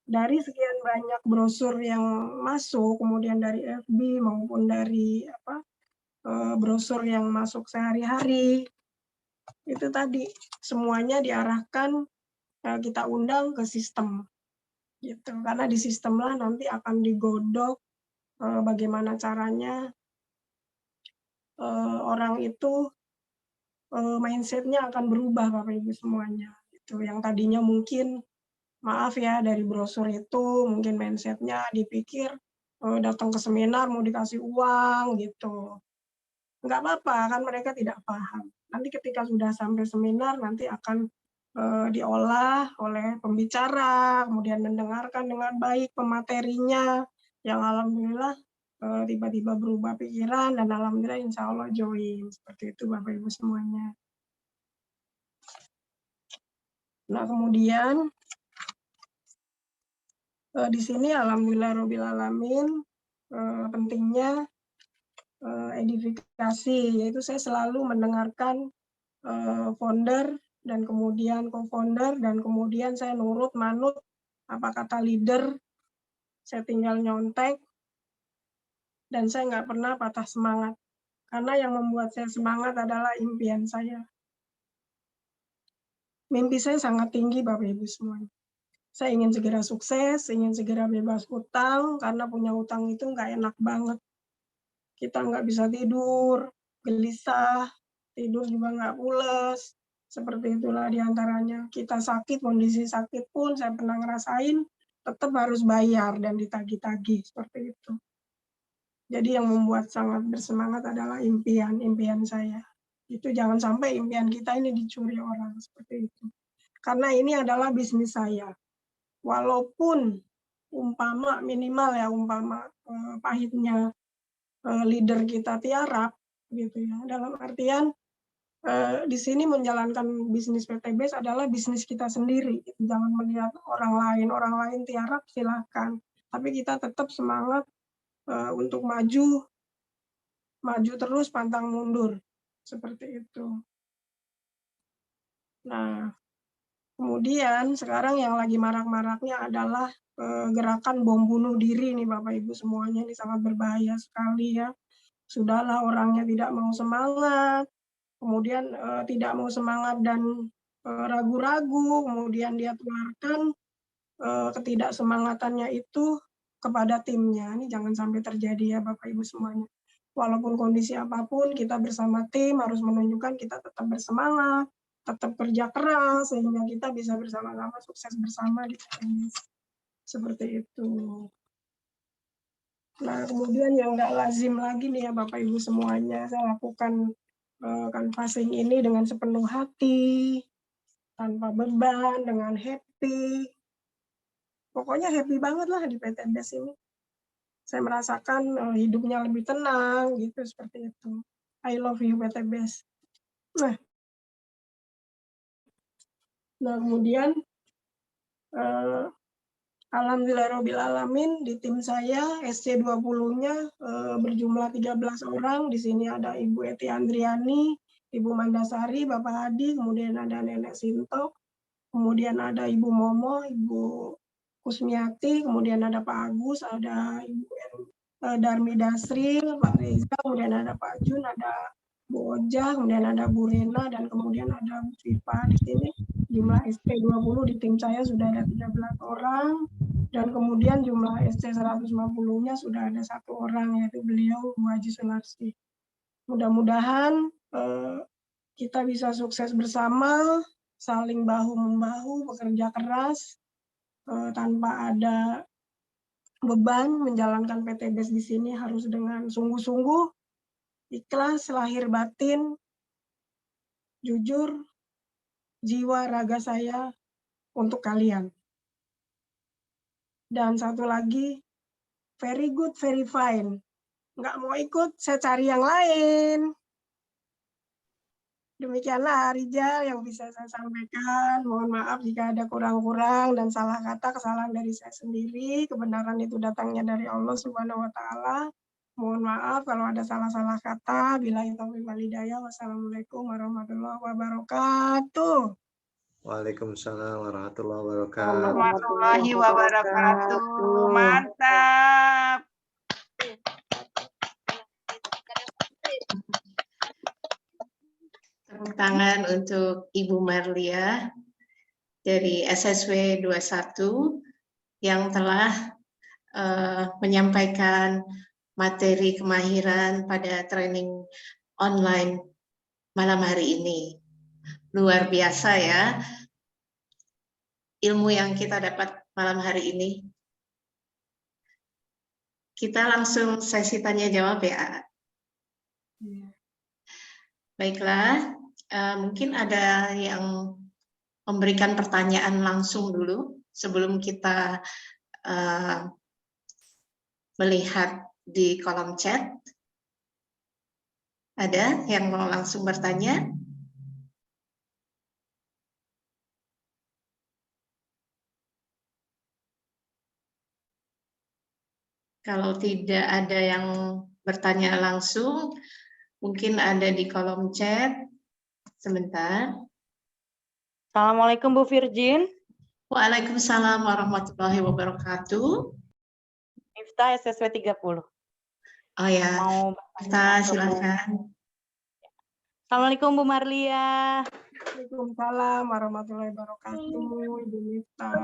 dari sekian banyak brosur yang masuk, kemudian dari FB maupun dari brosur yang masuk sehari-hari, itu tadi semuanya diarahkan kita undang ke sistem. gitu. Karena di sistem lah nanti akan digodok bagaimana caranya orang itu mindset-nya akan berubah Bapak Ibu semuanya. Gitu. Yang tadinya mungkin maaf ya dari brosur itu mungkin mindset-nya dipikir datang ke seminar mau dikasih uang gitu. Nggak apa-apa kan mereka tidak paham. Nanti ketika sudah sampai seminar nanti akan diolah oleh pembicara, kemudian mendengarkan dengan baik pematerinya, yang alhamdulillah tiba-tiba berubah pikiran dan alhamdulillah insya Allah join. Seperti itu Bapak Ibu semuanya. Nah kemudian di sini alhamdulillah Rabbil Alamin pentingnya edifikasi, yaitu saya selalu mendengarkan founder dan kemudian co-founder dan kemudian saya nurut manut apa kata leader, saya tinggal nyontek dan saya nggak pernah patah semangat karena yang membuat saya semangat adalah impian saya. Mimpi saya sangat tinggi Bapak Ibu semuanya. Saya ingin segera sukses, ingin segera bebas hutang karena punya hutang itu nggak enak banget. Kita nggak bisa tidur, gelisah, tidur juga nggak pules. Seperti itulah diantaranya. Kita sakit, kondisi sakit pun saya pernah ngerasain, tetap harus bayar dan ditagih-tagih, seperti itu. Jadi yang membuat sangat bersemangat adalah impian saya. Itu jangan sampai impian kita ini dicuri orang, seperti itu. Karena ini adalah bisnis saya. Walaupun umpama minimal ya, umpama pahitnya leader kita tiarap, gitu ya. Dalam artian di sini menjalankan bisnis PTBS adalah bisnis kita sendiri. Jangan melihat orang lain tiarap silahkan. Tapi kita tetap semangat untuk maju terus pantang mundur. Seperti itu. Nah, kemudian sekarang yang lagi marak-maraknya adalah gerakan bom bunuh diri nih Bapak Ibu semuanya, ini sangat berbahaya sekali ya. Sudahlah orangnya tidak mau semangat, kemudian tidak mau semangat dan ragu-ragu, kemudian dia tularkan ketidaksemangatannya itu kepada timnya. Ini jangan sampai terjadi ya Bapak Ibu semuanya. Walaupun kondisi apapun, kita bersama tim harus menunjukkan kita tetap bersemangat, tetap kerja keras, sehingga kita bisa bersama-sama sukses bersama di PTBS. Seperti itu. Nah, kemudian yang nggak lazim lagi nih ya Bapak Ibu semuanya, saya lakukan canvassing ini dengan sepenuh hati, tanpa beban, dengan happy. Pokoknya happy banget lah di PTBS ini. Saya merasakan hidupnya lebih tenang, gitu, seperti itu. I love you PTBS. Nah kemudian alhamdulillahirabbil alamin di tim saya SC20-nya berjumlah 13 orang. Di sini ada Ibu Eti Andriani, Ibu Mandasari, Bapak Hadi, kemudian ada Nenek Sinto, kemudian ada Ibu Momo, Ibu Kusmiati, kemudian ada Pak Agus, ada Ibu Darmi Dasri, Pak Reza, kemudian ada Pak Jun, ada Bu Oja, kemudian ada Bu Rena, dan kemudian ada Bu Viva. Di sini jumlah SC20 di tim saya sudah ada 13 orang, dan kemudian jumlah SC 150-nya sudah ada 1 orang, yaitu beliau Bu Haji Sunarsi. Mudah-mudahan kita bisa sukses bersama, saling bahu-membahu, bekerja keras, tanpa ada beban. Menjalankan PTBS di sini harus dengan sungguh-sungguh, ikhlas, lahir batin, jujur, jiwa raga saya untuk kalian. Dan satu lagi, very good, very fine. Nggak mau ikut, saya cari yang lain. Demikianlah Rijal yang bisa saya sampaikan. Mohon maaf jika ada kurang-kurang dan salah kata, kesalahan dari saya sendiri. Kebenaran itu datangnya dari Allah Subhanahu wa Ta'ala. Mohon maaf kalau ada salah-salah kata. Billahi taufiq wal hidayah. Wassalamualaikum warahmatullahi wabarakatuh. Waalaikumsalam warahmatullahi wabarakatuh. Warahmatullahi wabarakatuh. Mantap. Tepuk tangan untuk Ibu Marlia dari SSW 21 yang telah menyampaikan materi kemahiran pada training online malam hari ini. Luar biasa ya ilmu yang kita dapat malam hari ini. Kita langsung sesi tanya jawab ya. Baiklah, mungkin ada yang memberikan pertanyaan langsung dulu sebelum kita melihat di kolom chat. Ada yang mau langsung bertanya? Kalau tidak ada yang bertanya langsung, mungkin ada di kolom chat. Sebentar. Assalamualaikum Bu Virgin. Waalaikumsalam warahmatullahi wabarakatuh. Miftah SSW 30. Oh ya, Mau Miftah silakan. Assalamualaikum Bu Marlia. Waalaikumsalam warahmatullahi wabarakatuh, Ibu Miftah.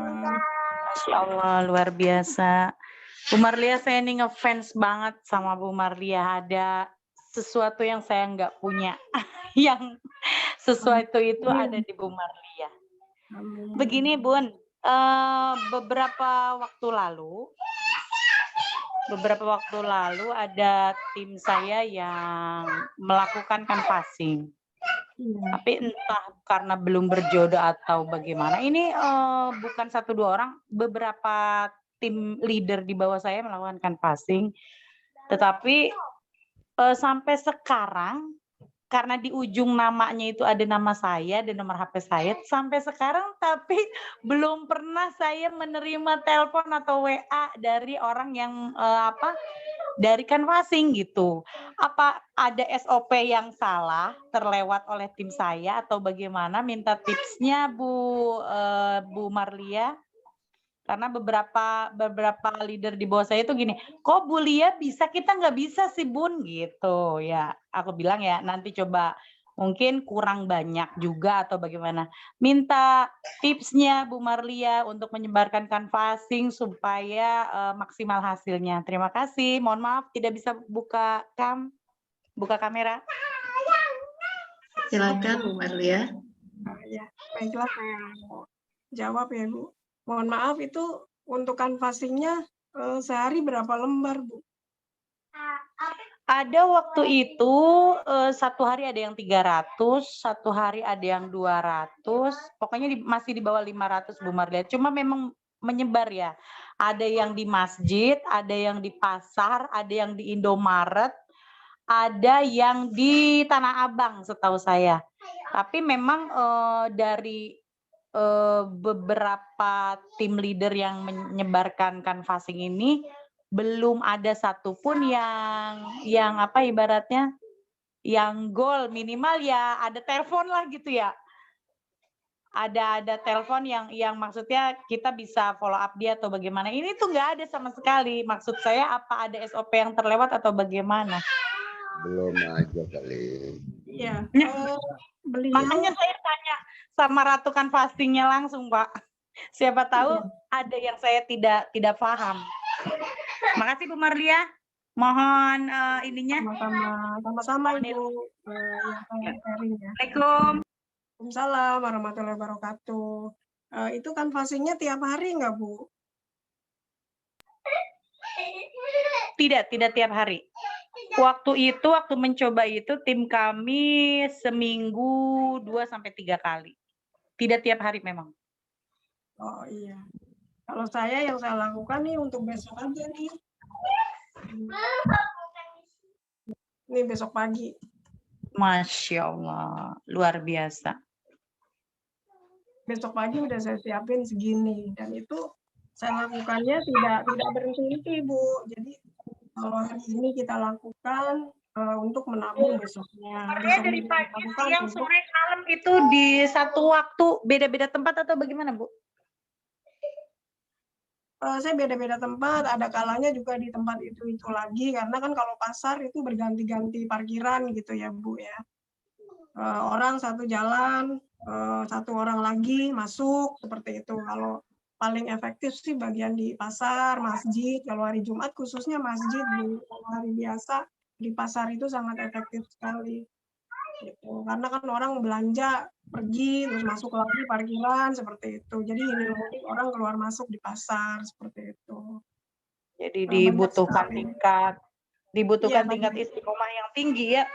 Masya Allah, luar biasa. Bu Marlia, saya ini ngefans banget sama Bu Marlia. Ada sesuatu yang saya nggak punya. Yang sesuatu itu ada di Bu Marlia. Amin. Begini Bun, beberapa waktu lalu ada tim saya yang melakukan canvassing. Tapi entah karena belum berjodoh atau bagaimana. Ini bukan 1-2 orang, beberapa tim leader di bawah saya melakukan canvassing. Tetapi sampai sekarang, karena di ujung namanya itu ada nama saya dan nomor HP saya, sampai sekarang tapi belum pernah saya menerima telepon atau WA dari orang yang dari canvassing gitu. Apa ada SOP yang salah, terlewat oleh tim saya atau bagaimana? Minta tipsnya Bu Marlia. Karena beberapa leader di bawah saya itu gini, kok Bu Lia bisa, kita nggak bisa sih Bun, gitu ya. Aku bilang ya nanti coba, mungkin kurang banyak juga atau bagaimana. Minta tipsnya Bu Marlia untuk menyebarkan canvassing supaya maksimal hasilnya. Terima kasih, mohon maaf tidak bisa buka kamera. Silakan Bu Marlia. Ya, baiklah saya mau jawab ya Bu. Mohon maaf, itu untuk canvassing-nya sehari berapa lembar, Bu? Ada waktu itu satu hari ada yang 300, satu hari ada yang 200, pokoknya masih di bawah 500 Bu Marlia. Cuma memang menyebar ya. Ada yang di masjid, ada yang di pasar, ada yang di Indomaret, ada yang di Tanah Abang setahu saya. Tapi memang dari beberapa tim leader yang menyebarkan canvassing ini belum ada satupun yang apa ibaratnya yang goal, minimal ya ada telepon lah gitu ya. Ada telepon yang maksudnya kita bisa follow up dia atau bagaimana. Ini tuh nggak ada sama sekali. Maksud saya apa ada SOP yang terlewat atau bagaimana? Belum aja kali. Iya. Makanya saya tanya sama Ratu canvassing-nya langsung, Pak. Siapa tahu ada yang saya tidak paham. Makasih Bu Marlia. Mohon ininya. Sama-sama Ibu. Yang saya sharing ya. Assalamualaikum. Waalaikumsalam warahmatullahi wabarakatuh. Itu canvassing-nya tiap hari nggak, Bu? Tidak tiap hari. Waktu mencoba itu tim kami seminggu 2-3 kali. Tidak tiap hari memang. Oh iya. Kalau yang saya lakukan nih untuk besok aja nih. Ini besok pagi. Masya Allah, luar biasa. Besok pagi udah saya siapin segini, dan itu saya lakukannya tidak berhenti, Bu. Jadi kalau hari ini kita lakukan untuk menabung besoknya. Dari pagi, siang, sore, malam itu di satu waktu beda-beda tempat atau bagaimana, Bu? Saya beda-beda tempat, ada kalanya juga di tempat itu lagi, karena kan kalau pasar itu berganti-ganti parkiran gitu ya Bu ya. Orang satu jalan, satu orang lagi masuk, seperti itu. Kalau paling efektif sih bagian di pasar, masjid. Kalau hari Jumat khususnya masjid, Bu. Kalau hari biasa di pasar itu sangat efektif sekali. Gitu. Karena kan orang belanja, pergi, terus masuk lagi parkiran, seperti itu. Jadi hilir mudik orang keluar masuk di pasar, seperti itu. Jadi Banyak dibutuhkan sekali. tingkat Iya, istiqomah yang tinggi ya.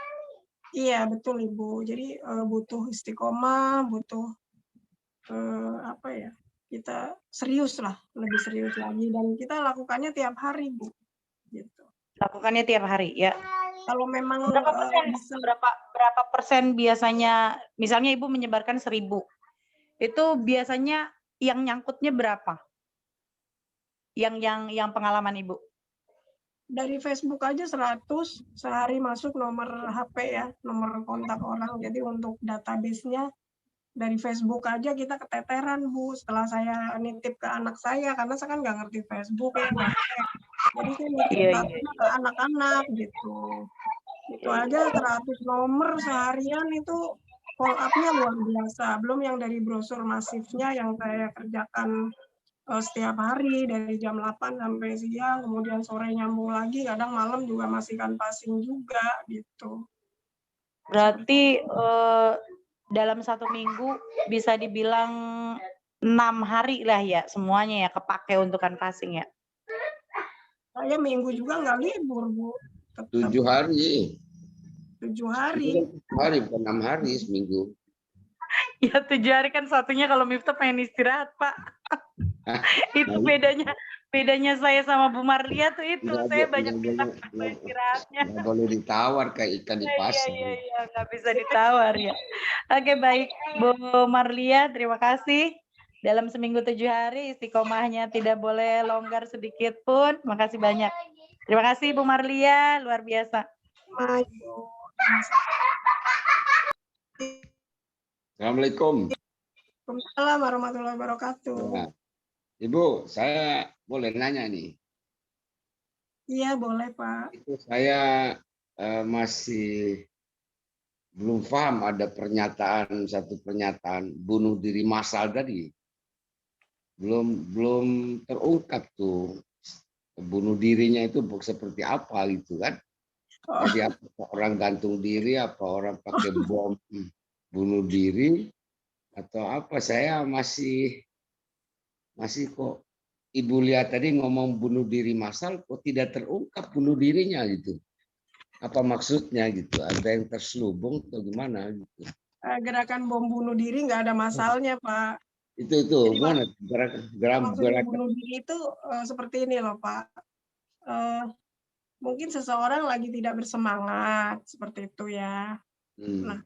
Iya, betul Ibu. Jadi butuh istiqomah, butuh apa ya? Kita serius lah, lebih serius lagi dan kita lakukannya tiap hari, Bu. Gitu. Lakukannya tiap hari ya. Kalau memang Berapa persen? bisa Berapa persen biasanya? Misalnya Ibu menyebarkan 1000. Itu biasanya yang nyangkutnya berapa? Yang pengalaman Ibu? dari Facebook aja 100 sehari masuk nomor HP ya, nomor kontak orang. Jadi untuk database-nya dari Facebook aja kita keteteran, Bu. Setelah saya nitip ke anak saya, karena saya kan nggak ngerti Facebook ya, nggak hack. Jadi saya nitip Iya. datanya ke anak-anak gitu. Itu aja 100 nomor seharian itu follow up-nya luar biasa. Belum yang dari brosur masifnya yang saya kerjakan setiap hari dari jam 8 sampai siang, kemudian sore nyambung lagi, kadang malam juga masih kanvassing juga gitu. Berarti dalam 1 minggu bisa dibilang 6 hari lah ya semuanya ya kepake untuk kanvassing ya. Saya minggu juga nggak libur, Bu. Tetap 7 hari. 7 hari. 7 hari, bukan 6 hari seminggu. Ya 7 hari kan satunya kalau Miftah pengen istirahat, Pak. Itu bedanya saya sama Bu Marlia tuh itu. Saya banyak istirahatnya. Nggak boleh ditawar kayak ikan di pasar. Iya, nggak bisa ditawar ya. Oke, baik. Bu Marlia, terima kasih. Dalam seminggu 7 hari, istiqomahnya tidak boleh longgar sedikit pun. Makasih banyak. Terima kasih Bu Marlia, luar biasa. Assalamualaikum. Waalaikumsalam warahmatullahi wabarakatuh. Nah, Ibu, saya boleh nanya nih. Iya, boleh Pak. Itu saya masih belum paham ada satu pernyataan bunuh diri massal tadi. Belum terungkap tuh bunuh dirinya itu seperti apa gitu kan. Jadi apa orang gantung diri, apa orang pakai bom bunuh diri atau apa, saya masih kok Ibu lihat tadi ngomong bunuh diri massal kok tidak terungkap bunuh dirinya gitu. Apa maksudnya gitu? Ada yang terselubung atau gimana gitu? Gerakan bom bunuh diri nggak ada masalahnya, Pak. Itu Jadi, mana maksudnya bunuh diri itu seperti ini loh, Pak. Mungkin seseorang lagi tidak bersemangat seperti itu ya. Nah,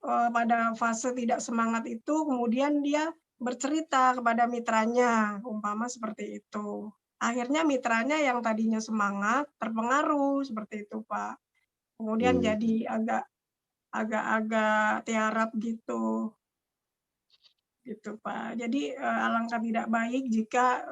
pada fase tidak semangat itu kemudian dia bercerita kepada mitranya, umpama seperti itu. Akhirnya mitranya yang tadinya semangat terpengaruh seperti itu, Pak. Kemudian jadi agak tiarap gitu. Gitu, Pak. Jadi alangkah tidak baik jika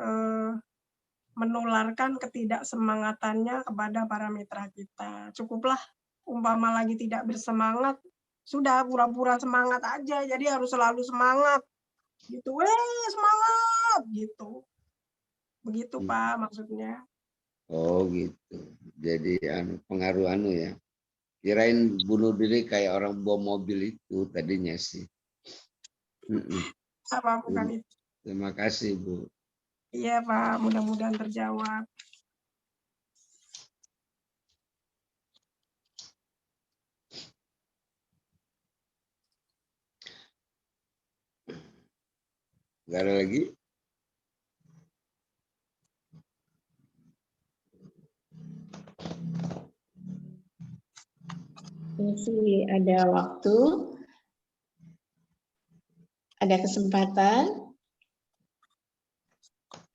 menularkan ketidaksemangatannya kepada para mitra kita. Cukuplah umpama lagi tidak bersemangat, sudah pura-pura semangat aja, jadi harus selalu semangat. Gitu, semangat gitu. Begitu Pak maksudnya. Oh gitu. Jadi pengaruh ya. Kirain bunuh diri kayak orang bom mobil itu tadinya sih. Apa bukan itu? Terima kasih Bu. Iya Pak, mudah-mudahan terjawab. Gak ada lagi? Masih ada waktu, ada kesempatan,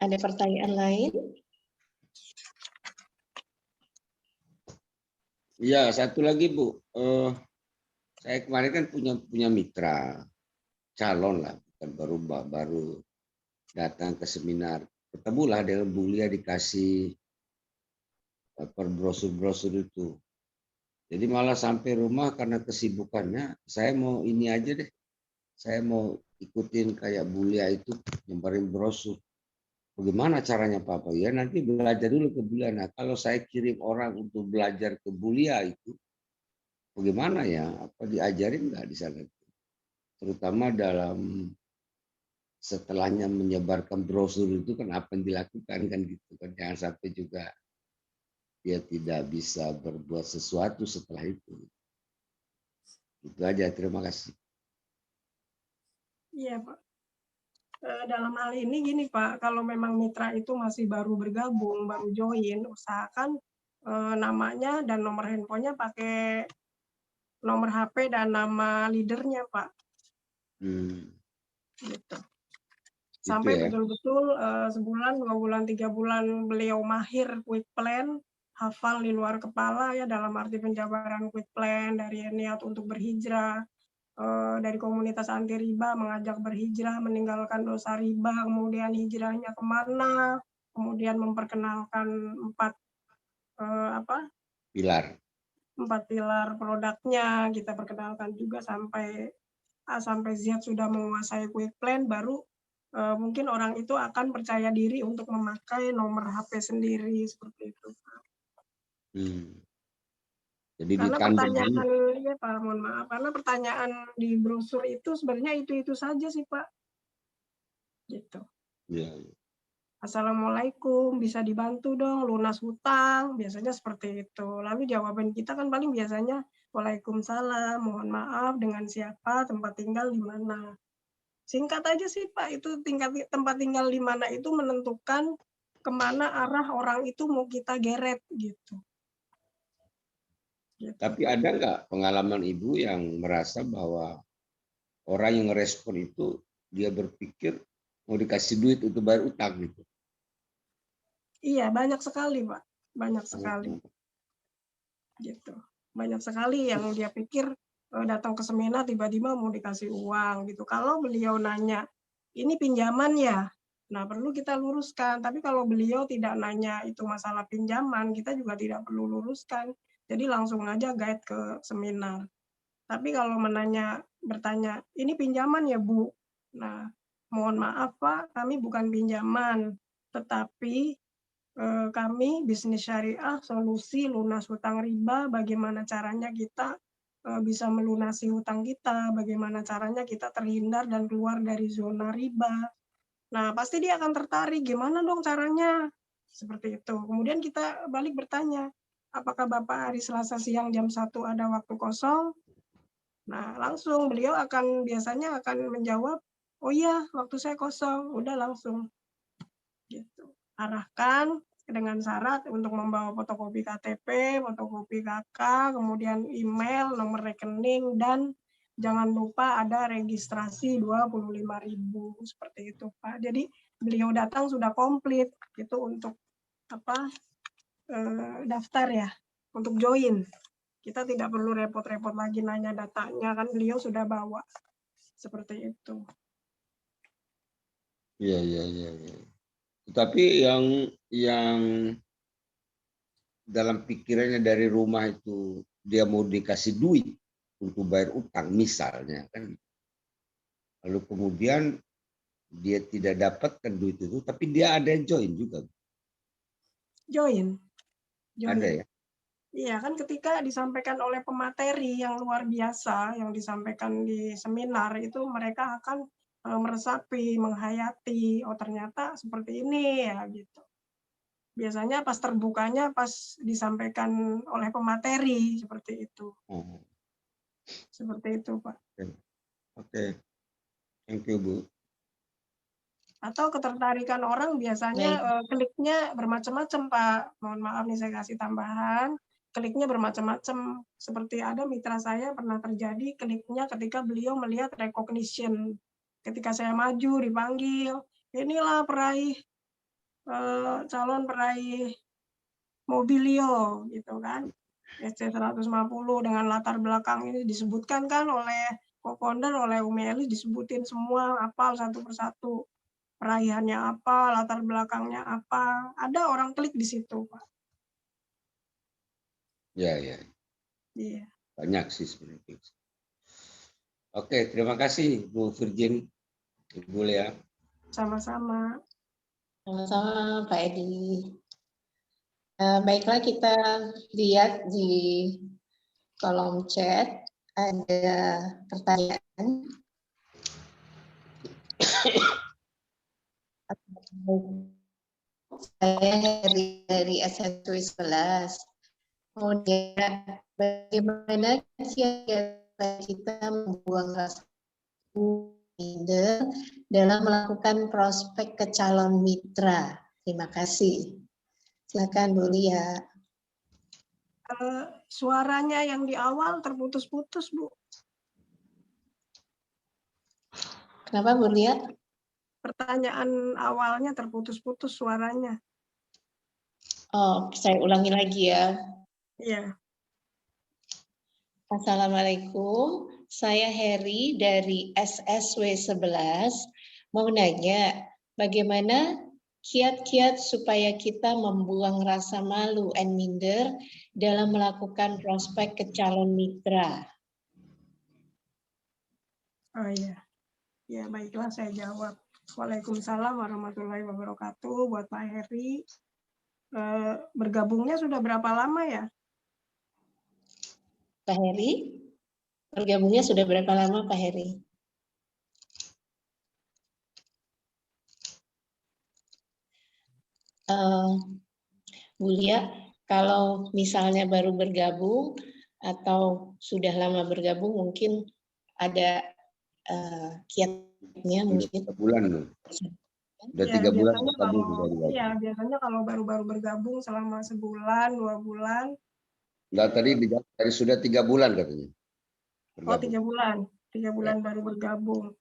ada pertanyaan lain? Iya, satu lagi Bu. Saya kemarin kan punya mitra calon lah, bukan baru datang ke seminar. Ketemulah dengan Bu Lia dikasih per brosur itu. Jadi malah sampai rumah karena kesibukannya, saya mau ini aja deh. Saya mau ikutin kayak Bu Lia itu nyebarin brosur. Bagaimana caranya Papa? Ya nanti belajar dulu ke Bulia. Nah, kalau saya kirim orang untuk belajar ke Bulia itu, bagaimana ya? Apa diajarin nggak di sana? Terutama dalam setelahnya menyebarkan brosur itu kan apa yang dilakukan kan gitu kan. Jangan sampai juga dia tidak bisa berbuat sesuatu setelah itu. Itu aja, terima kasih. Iya, Pak. Dalam hal ini gini Pak, kalau memang mitra itu masih baru bergabung, baru join, usahakan namanya dan nomor handphonenya pakai nomor HP dan nama leadernya Pak. Gitu. Sampai ya? betul-betul sebulan, 2 bulan, 3 bulan beliau mahir quick plan, hafal di luar kepala ya dalam arti penjabaran quick plan dari niat untuk berhijrah, dari komunitas anti riba mengajak berhijrah, meninggalkan dosa riba, kemudian hijrahnya kemana, kemudian memperkenalkan 4 pilar produknya, kita perkenalkan juga sampai A sampai Z sudah menguasai quick plan, baru mungkin orang itu akan percaya diri untuk memakai nomor HP sendiri seperti itu. Jadi Karena ditandai pertanyaan, ya Pak, mohon maaf, karena pertanyaan di brosur itu sebenarnya itu saja sih Pak. Gitu. ya. Assalamualaikum, bisa dibantu dong lunas hutang, biasanya seperti itu. Lalu jawaban kita kan paling biasanya, Waalaikumsalam, mohon maaf, dengan siapa, tempat tinggal di mana. Singkat aja sih Pak, itu tempat tinggal di mana itu menentukan kemana arah orang itu mau kita geret gitu. Tapi ada nggak pengalaman Ibu yang merasa bahwa orang yang respon itu dia berpikir mau dikasih duit untuk bayar utang gitu? Iya, banyak sekali Pak, banyak sekali. Gitu. Banyak sekali yang dia pikir datang ke seminar tiba-tiba mau dikasih uang gitu. Kalau beliau nanya, ini pinjaman ya? Nah, perlu kita luruskan. Tapi kalau beliau tidak nanya itu masalah pinjaman, kita juga tidak perlu luruskan. Jadi langsung aja guide ke seminar. Tapi kalau bertanya, ini pinjaman ya Bu? Nah, mohon maaf Pak, kami bukan pinjaman. Tetapi kami bisnis syariah, solusi lunas hutang riba, bagaimana caranya kita bisa melunasi hutang kita, bagaimana caranya kita terhindar dan keluar dari zona riba. Nah, pasti dia akan tertarik, gimana dong caranya? Seperti itu. Kemudian kita balik bertanya, apakah Bapak hari Selasa siang jam 1 ada waktu kosong? Nah, langsung beliau biasanya akan menjawab, oh iya, waktu saya kosong, udah langsung. Gitu. Arahkan dengan syarat untuk membawa fotokopi KTP, fotokopi KK, kemudian email, nomor rekening, dan jangan lupa ada registrasi 25.000 seperti itu Pak. Jadi beliau datang sudah komplit itu untuk daftar ya, untuk join. Kita tidak perlu repot-repot lagi nanya datanya, kan beliau sudah bawa seperti itu. Iya. Tapi yang dalam pikirannya dari rumah itu dia mau dikasih duit untuk bayar utang misalnya kan, lalu kemudian dia tidak dapatkan duit itu, tapi dia ada yang join juga. Join. Ada ya? Iya kan ketika disampaikan oleh pemateri yang luar biasa, yang disampaikan di seminar itu mereka akan meresapi, menghayati, oh ternyata seperti ini ya gitu. Biasanya pas terbukanya pas disampaikan oleh pemateri seperti itu. Seperti itu Pak. Oke. Thank you Bu. Atau ketertarikan orang biasanya kliknya bermacam-macam Pak. Mohon maaf nih saya kasih tambahan. Kliknya bermacam-macam. Seperti ada mitra saya pernah terjadi kliknya ketika beliau melihat recognition. Ketika saya maju dipanggil, inilah calon peraih Mobilio gitu kan. SC150 dengan latar belakang ini disebutkan kan oleh co-founder, oleh Umi Elis, disebutin semua, hafal satu persatu. Peraihannya apa, latar belakangnya apa. Ada orang klik di situ, Pak. Ya. Iya. Banyak sih sebenarnya. Oke, terima kasih Bu Virgin, Ibu Lea. Sama-sama. Sama-sama Pak Edi. Baiklah, kita lihat di kolom chat ada pertanyaan. Saya dari SSW 11. Kemudian bagaimana kita membuang rasa minder dalam melakukan prospek ke calon mitra. Terima kasih. Silakan Bu Lia. Suaranya yang di awal terputus-putus, Bu. Kenapa Bu Lia? Pertanyaan awalnya terputus-putus suaranya. Oh, saya ulangi lagi ya. Iya. Assalamualaikum, saya Heri dari SSW 11. Mau nanya, bagaimana kiat-kiat supaya kita membuang rasa malu and minder dalam melakukan prospek ke calon mitra? Oh iya. Ya, baiklah saya jawab. Waalaikumsalam warahmatullahi wabarakatuh buat Pak Heri. Bergabungnya sudah berapa lama ya? Pak Heri, bergabungnya sudah berapa lama Pak Heri? Bu Lia, kalau misalnya baru bergabung atau sudah lama bergabung, mungkin ada kiatnya mungkin. 3 bulan. Udah 3 bulan bergabung. Iya, biasanya kalau baru-baru bergabung selama sebulan, 2 bulan. Enggak, tadi sudah 3 bulan katanya. Oh, 3 bulan. 3 bulan baru bergabung.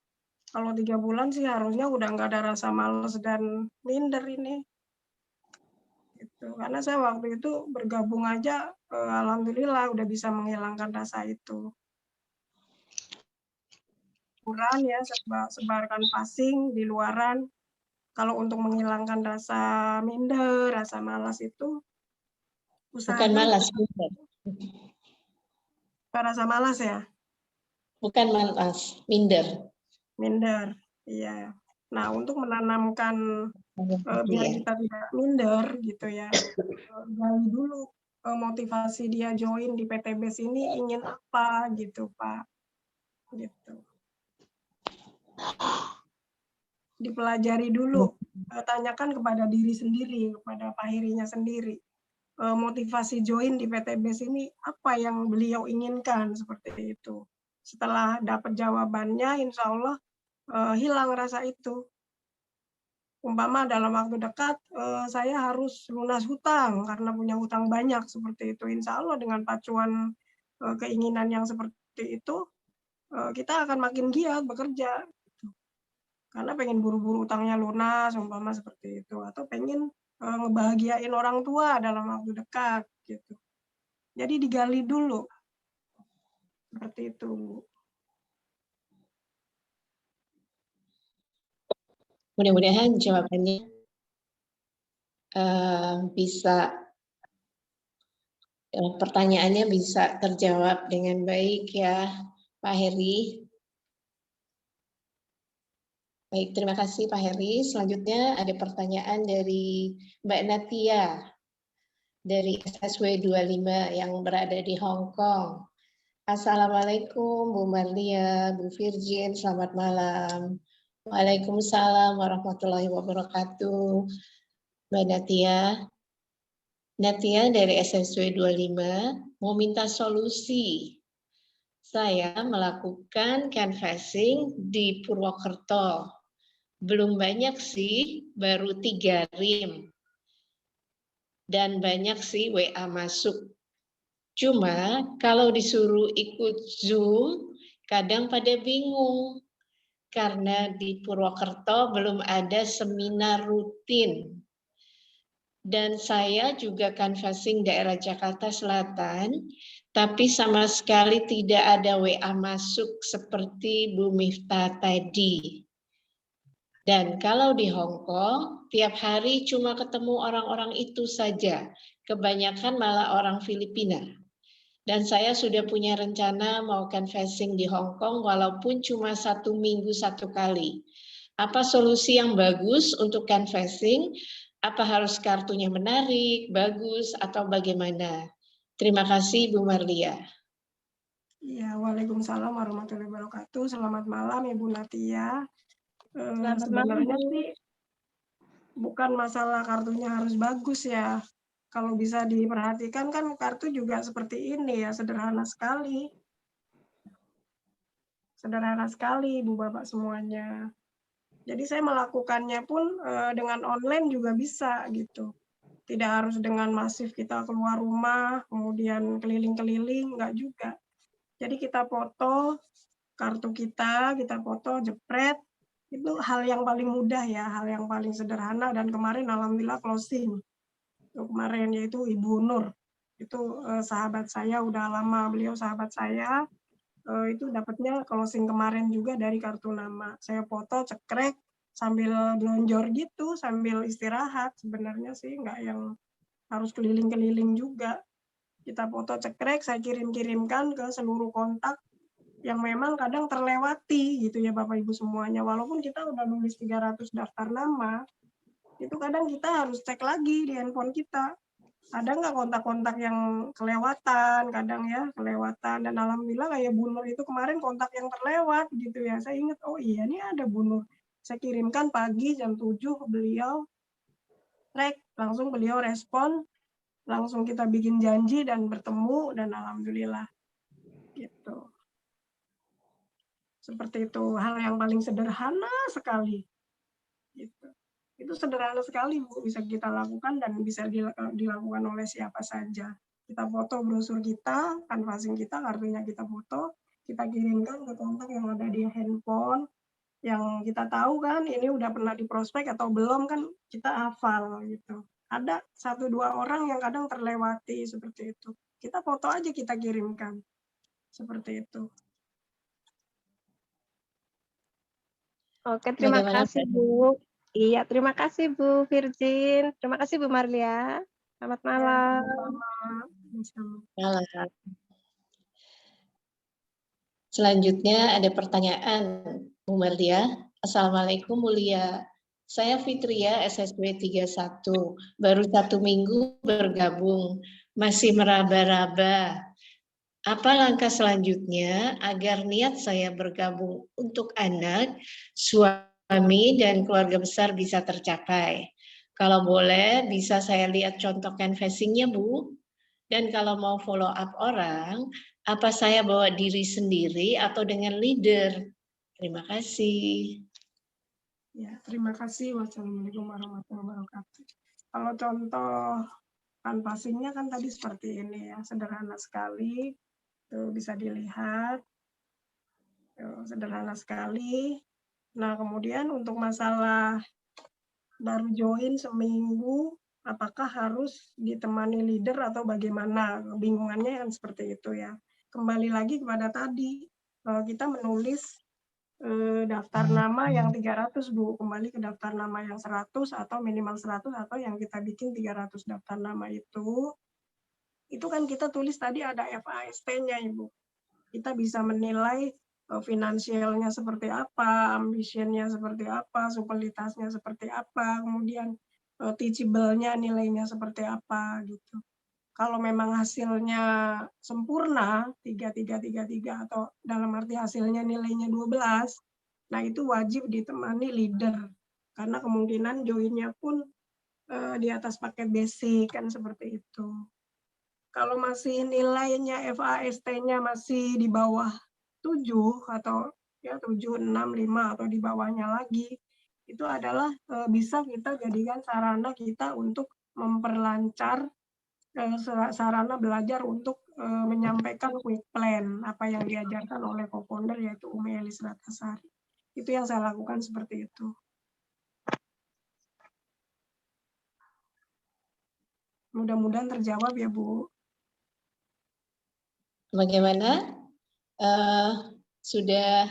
Kalau 3 bulan sih harusnya udah nggak ada rasa malas dan minder ini. Gitu. Karena saya waktu itu bergabung aja, alhamdulillah udah bisa menghilangkan rasa itu. Luaran ya, sebarkan passing di luaran. Kalau untuk menghilangkan rasa minder, rasa malas itu, Bukan malas, minder. Rasa malas ya? Bukan malas, minder. Minder, iya. Nah, untuk menanamkan biar kita tidak minder gitu ya, gali dulu motivasi dia join di PTBS ini ingin apa gitu Pak, gitu. Dipelajari dulu, tanyakan kepada diri sendiri, kepada Pak Herinya sendiri, motivasi join di PTBS ini apa yang beliau inginkan seperti itu. Setelah dapat jawabannya, insya Allah hilang rasa itu. Umpama dalam waktu dekat saya harus lunas hutang karena punya hutang banyak seperti itu. Insya Allah dengan pacuan keinginan yang seperti itu kita akan makin giat bekerja. Karena pengen buru-buru utangnya lunas, umpama seperti itu. Atau pengen ngebahagiain orang tua dalam waktu dekat. Gitu. Jadi digali dulu. Seperti itu. Mudah-mudahan jawabannya bisa, pertanyaannya bisa terjawab dengan baik ya Pak Heri. Baik, terima kasih Pak Heri. Selanjutnya ada pertanyaan dari Mbak Natia dari SSW 25 yang berada di Hong Kong. Assalamualaikum Bu Marlia, Bu Virgin, selamat malam. Waalaikumsalam warahmatullahi wabarakatuh. Mbak Natia. Natia dari SSW 25 mau minta solusi. Saya melakukan canvassing di Purwokerto. Belum banyak sih, baru 3 rim. Dan banyak sih WA masuk. Cuma kalau disuruh ikut Zoom, kadang pada bingung. Karena di Purwokerto belum ada seminar rutin. Dan saya juga canvassing daerah Jakarta Selatan, tapi sama sekali tidak ada WA masuk seperti Bu Miftah tadi. Dan kalau di Hong Kong, tiap hari cuma ketemu orang-orang itu saja. Kebanyakan malah orang Filipina. Dan saya sudah punya rencana mau canvassing di Hong Kong walaupun cuma 1 minggu 1 kali. Apa solusi yang bagus untuk canvassing? Apa harus kartunya menarik, bagus, atau bagaimana? Terima kasih Bu Marlia. Ya, Waalaikumsalam warahmatullahi wabarakatuh. Selamat malam Ibu Natia. Selamat malam, Sebenarnya Bu. sih bukan masalah kartunya harus bagus ya. Kalau bisa diperhatikan kan kartu juga seperti ini ya, sederhana sekali. Sederhana sekali Ibu Bapak semuanya. Jadi saya melakukannya pun dengan online juga bisa gitu. Tidak harus dengan masif kita keluar rumah, kemudian keliling-keliling, enggak juga. Jadi kita foto kartu kita foto, jepret, itu hal yang paling mudah ya, hal yang paling sederhana, dan kemarin alhamdulillah closing. Kemarin yaitu Ibu Nur, itu sahabat saya, udah lama beliau sahabat saya, itu dapatnya closing kemarin juga dari kartu nama. Saya foto, cekrek, sambil blonjor gitu, sambil istirahat. Sebenarnya sih nggak yang harus keliling-keliling juga. Kita foto, cekrek, saya kirim-kirimkan ke seluruh kontak yang memang kadang terlewati gitu ya Bapak Ibu semuanya. Walaupun kita udah nulis 300 daftar nama, itu kadang kita harus cek lagi di handphone kita. Ada nggak kontak-kontak yang kelewatan, kadang ya kelewatan. Dan alhamdulillah kayak Bu Nur itu kemarin kontak yang terlewat gitu ya. Saya ingat, oh iya ini ada Bu Nur. Saya kirimkan pagi jam 7 ke beliau, langsung beliau respon, langsung kita bikin janji dan bertemu, dan alhamdulillah gitu. Seperti itu, hal yang paling sederhana sekali. Gitu. Itu sederhana sekali Bu, bisa kita lakukan dan bisa dilakukan oleh siapa saja. Kita foto brosur kita, canvassing kita, kartunya kita foto, kita kirimkan ke kontak yang ada di handphone, yang kita tahu kan ini udah pernah diprospek atau belum kan kita hafal gitu. Ada 1-2 orang yang kadang terlewati seperti itu. Kita foto aja kita kirimkan. Seperti itu. Oke, terima Bagaimana, kasih Bu. Iya, terima kasih Bu Virgin. Terima kasih Bu Marlia. Selamat malam. Malam. Selanjutnya ada pertanyaan Bu Marlia. Assalamualaikum Mulia. Saya Fitria, SSW 31. Baru 1 minggu bergabung. Masih meraba-raba. Apa langkah selanjutnya agar niat saya bergabung untuk anak, suami, dan keluarga besar bisa tercapai? Kalau boleh, bisa saya lihat contoh canvassing-nya, Bu? Dan kalau mau follow up orang, apa saya bawa diri sendiri atau dengan leader? Terima kasih. Ya, terima kasih. Wassalamualaikum warahmatullahi wabarakatuh. Kalau contoh canvassing-nya kan tadi seperti ini ya, sederhana sekali. Tuh bisa dilihat. Tuh, sederhana sekali. Nah, kemudian untuk masalah baru join seminggu, apakah harus ditemani leader atau bagaimana? Kebingungannya kan seperti itu ya. Kembali lagi kepada tadi, kita menulis daftar nama yang 300 Bu, kembali ke daftar nama yang 100 atau minimal 100 atau yang kita bikin 300 daftar nama itu kan kita tulis tadi ada FAST-nya Ibu. Kita bisa menilai finansialnya seperti apa, ambitionnya seperti apa, supelitasnya seperti apa, kemudian teachable-nya nilainya seperti apa gitu. Kalau memang hasilnya sempurna 3333 atau dalam arti hasilnya nilainya 12, nah itu wajib ditemani leader karena kemungkinan join-nya pun di atas paket basic kan seperti itu. Kalau masih nilainya FAST-nya masih di bawah 7 atau ya 7, 6, 5 atau di bawahnya lagi, itu adalah bisa kita jadikan sarana kita untuk memperlancar sarana belajar untuk menyampaikan quick plan apa yang diajarkan oleh co-founder yaitu Umi Elis Ratasari. Itu yang saya lakukan seperti itu. Mudah-mudahan terjawab ya Bu. Bagaimana? Sudah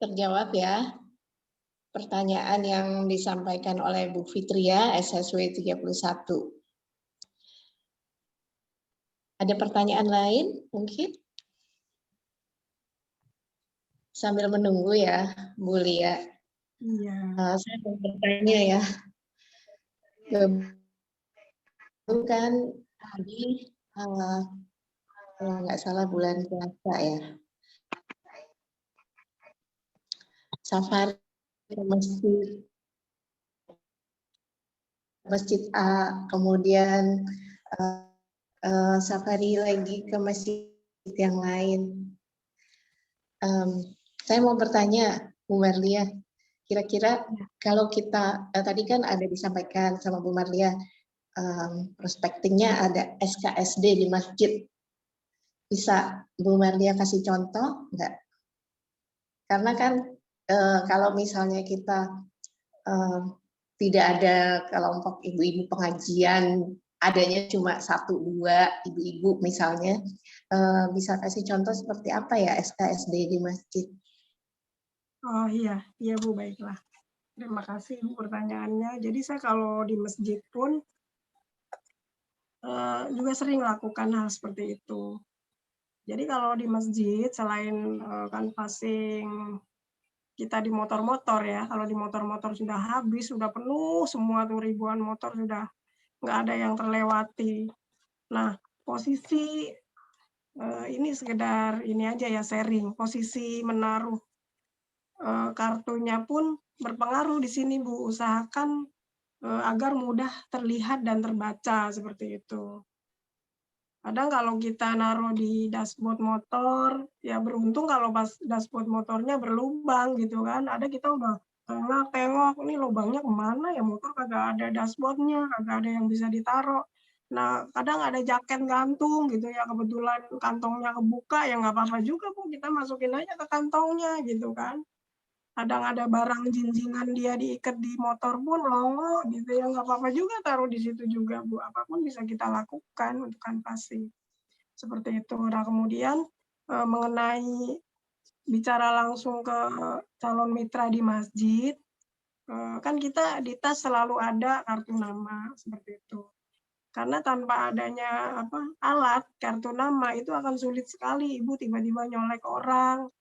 terjawab ya pertanyaan yang disampaikan oleh Bu Fitria, SSW 31. Ada pertanyaan lain mungkin? sambil menunggu ya, Bu Lia. Iya. Saya mau bertanya ya. Bukan tadi kalau nggak salah bulan puasa ya. Safari ke masjid A, kemudian safari lagi ke masjid yang lain. Saya mau bertanya, Bu Marlia, kira-kira kalau kita tadi kan ada disampaikan sama Bu Marlia, prospektingnya ada SKSD di masjid. Bisa Bu Marlia kasih contoh nggak? Karena kan kalau misalnya kita tidak ada kelompok ibu-ibu pengajian, adanya cuma 1-2 ibu-ibu misalnya, bisa kasih contoh seperti apa ya SKSD di masjid? Oh iya Bu, baiklah. Terima kasih Bu pertanyaannya. Jadi saya kalau di masjid pun juga sering lakukan hal seperti itu. Jadi kalau di masjid selain canvassing kita di motor-motor ya, kalau di motor-motor sudah habis, sudah penuh semua tuh ribuan motor sudah nggak ada yang terlewati. Nah, posisi ini sekedar ini aja ya sharing, posisi menaruh kartunya pun berpengaruh di sini Bu, usahakan agar mudah terlihat dan terbaca seperti itu. Kadang kalau kita naruh di dashboard motor, ya beruntung kalau pas dashboard motornya berlubang gitu kan. Ada kita udah tengok, ini lubangnya kemana ya, motor kagak ada dashboardnya, kagak ada yang bisa ditaruh. Nah, kadang ada jaket gantung gitu ya, kebetulan kantongnya kebuka, ya nggak apa-apa juga Bu, kita masukin aja ke kantongnya gitu kan. Kadang ada barang jinjingan dia diikat di motor pun longo gitu ya, nggak apa-apa juga taruh di situ juga Bu, apapun bisa kita lakukan untuk canvassing seperti itu. Nah kemudian mengenai bicara langsung ke calon mitra di masjid, kan kita di tas selalu ada kartu nama seperti itu. Karena tanpa adanya alat kartu nama itu akan sulit sekali Ibu tiba-tiba nyolek orang.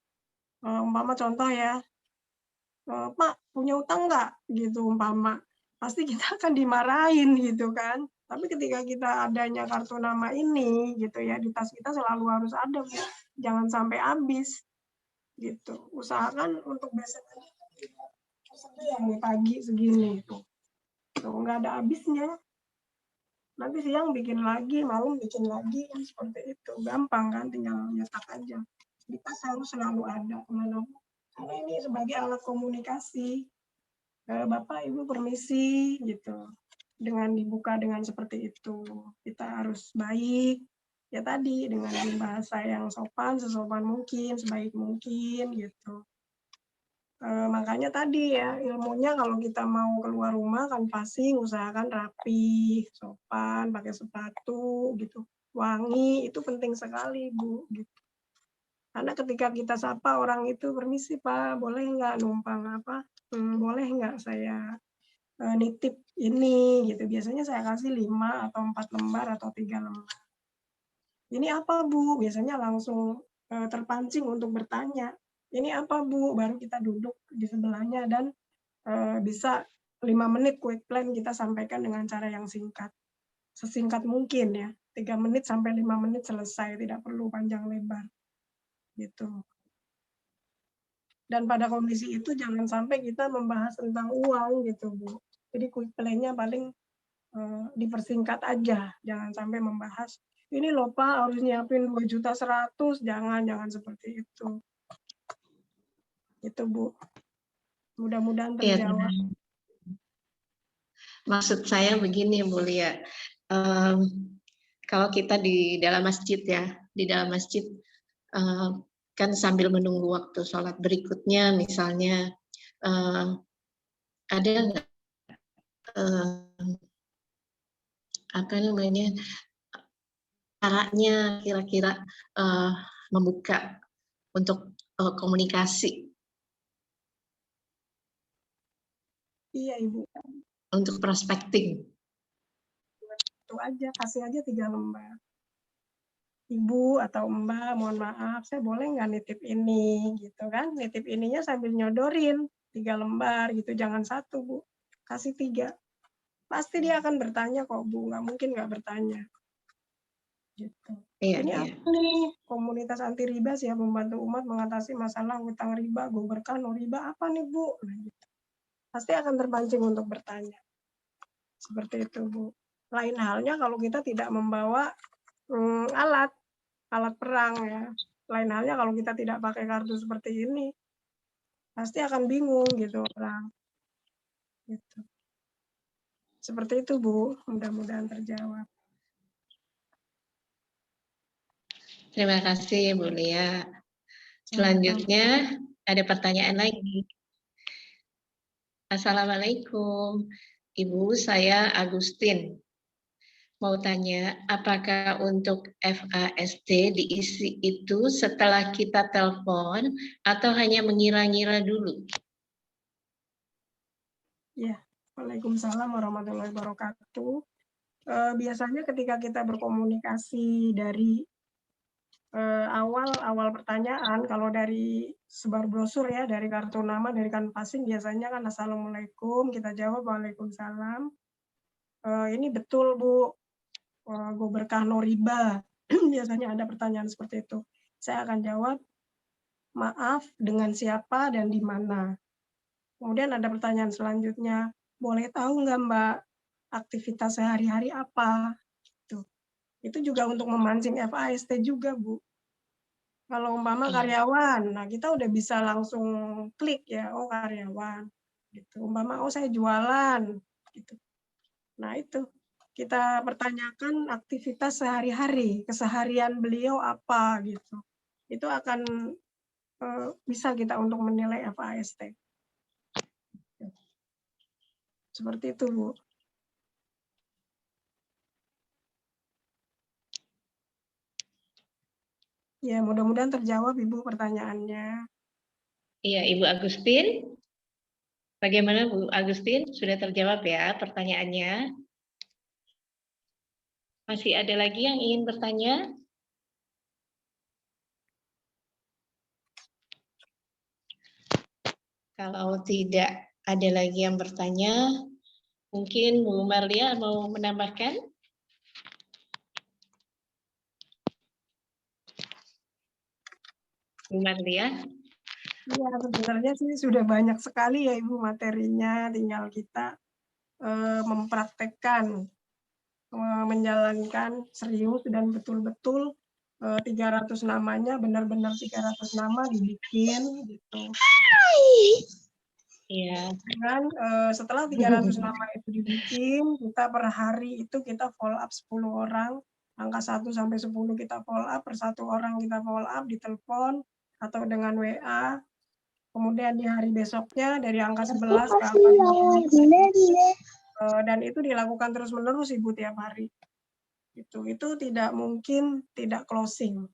Umpama contoh ya, Pak punya utang nggak gitu umpama, pasti kita akan dimarahin gitu kan. Tapi ketika kita adanya kartu nama ini gitu ya, di tas kita selalu harus ada Bu, jangan sampai habis gitu. Usahakan untuk besok aja tersedia nih pagi segini itu, nggak ada habisnya. Nanti siang bikin lagi, malam bikin lagi, kan seperti itu. Gampang kan, tinggal nyetak aja. Di tas harus selalu ada kemana-mana. Karena ini sebagai alat komunikasi. Bapak Ibu permisi gitu, dengan dibuka dengan seperti itu kita harus baik ya tadi dengan bahasa yang sopan, sesopan mungkin, sebaik mungkin gitu. Makanya tadi ya ilmunya kalau kita mau keluar rumah kan pasti usahakan rapi, sopan, pakai sepatu gitu, wangi, itu penting sekali Bu gitu. Karena ketika kita sapa orang itu, permisi Pak, boleh nggak numpang boleh nggak saya nitip ini gitu. Biasanya saya kasih 5 atau 4 lembar atau 3 lembar. Ini apa Bu? Biasanya langsung terpancing untuk bertanya. Ini apa Bu? Baru kita duduk di sebelahnya dan bisa 5 menit quick plan kita sampaikan dengan cara yang singkat. Sesingkat mungkin ya. 3 menit sampai 5 menit selesai, tidak perlu panjang lebar. Gitu. Dan pada kondisi itu jangan sampai kita membahas tentang uang gitu Bu. Jadi quick plan-nya paling dipersingkat aja, jangan sampai membahas ini loh Pak harus nyiapin 2.100.000, jangan seperti itu. Itu Bu. Mudah-mudahan terjawab. Ya, maksud saya begini Bu Lia, kalau kita di dalam masjid ya, di dalam masjid kan sambil menunggu waktu sholat berikutnya misalnya ada nggak caranya kira-kira membuka untuk komunikasi? Iya Ibu. Untuk prospecting. Itu aja, kasih aja 3 lembar. Ibu atau Mbak, mohon maaf, saya boleh nggak nitip ini, gitu kan. Nitip ininya sambil nyodorin 3 lembar gitu, jangan 1, Bu. Kasih 3. Pasti dia akan bertanya kok, Bu, nggak mungkin nggak bertanya. Gitu. Iya, Ini iya. apa nih? Komunitas anti riba siap membantu umat mengatasi masalah hutang riba, go berkah, no riba, apa nih, Bu? Nah, gitu. Pasti akan terpancing untuk bertanya. Seperti itu, Bu. Lain halnya kalau kita tidak membawa alat perang ya. Lain halnya kalau kita tidak pakai kartu seperti ini, pasti akan bingung gitu orang. Gitu. Seperti itu, Bu. Mudah-mudahan terjawab. Terima kasih, Bu Lia. Selanjutnya ada pertanyaan lagi. Assalamualaikum, Ibu, saya Agustin. Mau tanya, apakah untuk FAST diisi itu setelah kita telepon atau hanya mengira-ngira dulu? Ya, Waalaikumsalam warahmatullahi wabarakatuh. Biasanya ketika kita berkomunikasi dari awal pertanyaan, kalau dari sebar brosur ya, dari kartu nama, dari kanvassing, biasanya kan Assalamualaikum, kita jawab Waalaikumsalam. Ini betul, Bu, go berkah no riba. Biasanya ada pertanyaan seperti itu. Saya akan jawab, maaf, dengan siapa dan di mana. Kemudian ada pertanyaan selanjutnya, boleh tahu nggak Mbak, aktivitas sehari-hari apa? Itu juga untuk memancing FAST juga, Bu. Kalau umpama karyawan, nah kita udah bisa langsung klik ya, oh karyawan. Gitu. Umpama, oh saya jualan. Gitu. Nah itu, kita pertanyakan aktivitas sehari-hari, keseharian beliau apa gitu. Itu akan bisa kita untuk menilai FAST. Seperti itu, Bu. Ya, mudah-mudahan terjawab Ibu pertanyaannya. Iya, Ibu Agustin. Bagaimana Bu Agustin? Sudah terjawab ya pertanyaannya? Masih ada lagi yang ingin bertanya? Kalau tidak ada lagi yang bertanya, mungkin Bu Marlia mau menambahkan? Bu Marlia? Iya, sebenarnya sih sudah banyak sekali ya Ibu materinya, tinggal kita mempraktekkan, menjalankan serius dan betul-betul 300 namanya, benar-benar 300 nama dibikin gitu. Iya. Dan setelah 300 nama itu dibikin, kita per hari itu kita follow up 10 orang, angka 1 sampai 10 kita follow up, per 1 orang kita follow up di telepon atau dengan WA. Kemudian di hari besoknya dari angka 11 ke angka 20. Dan itu dilakukan terus-menerus Ibu tiap hari. Itu tidak mungkin tidak closing.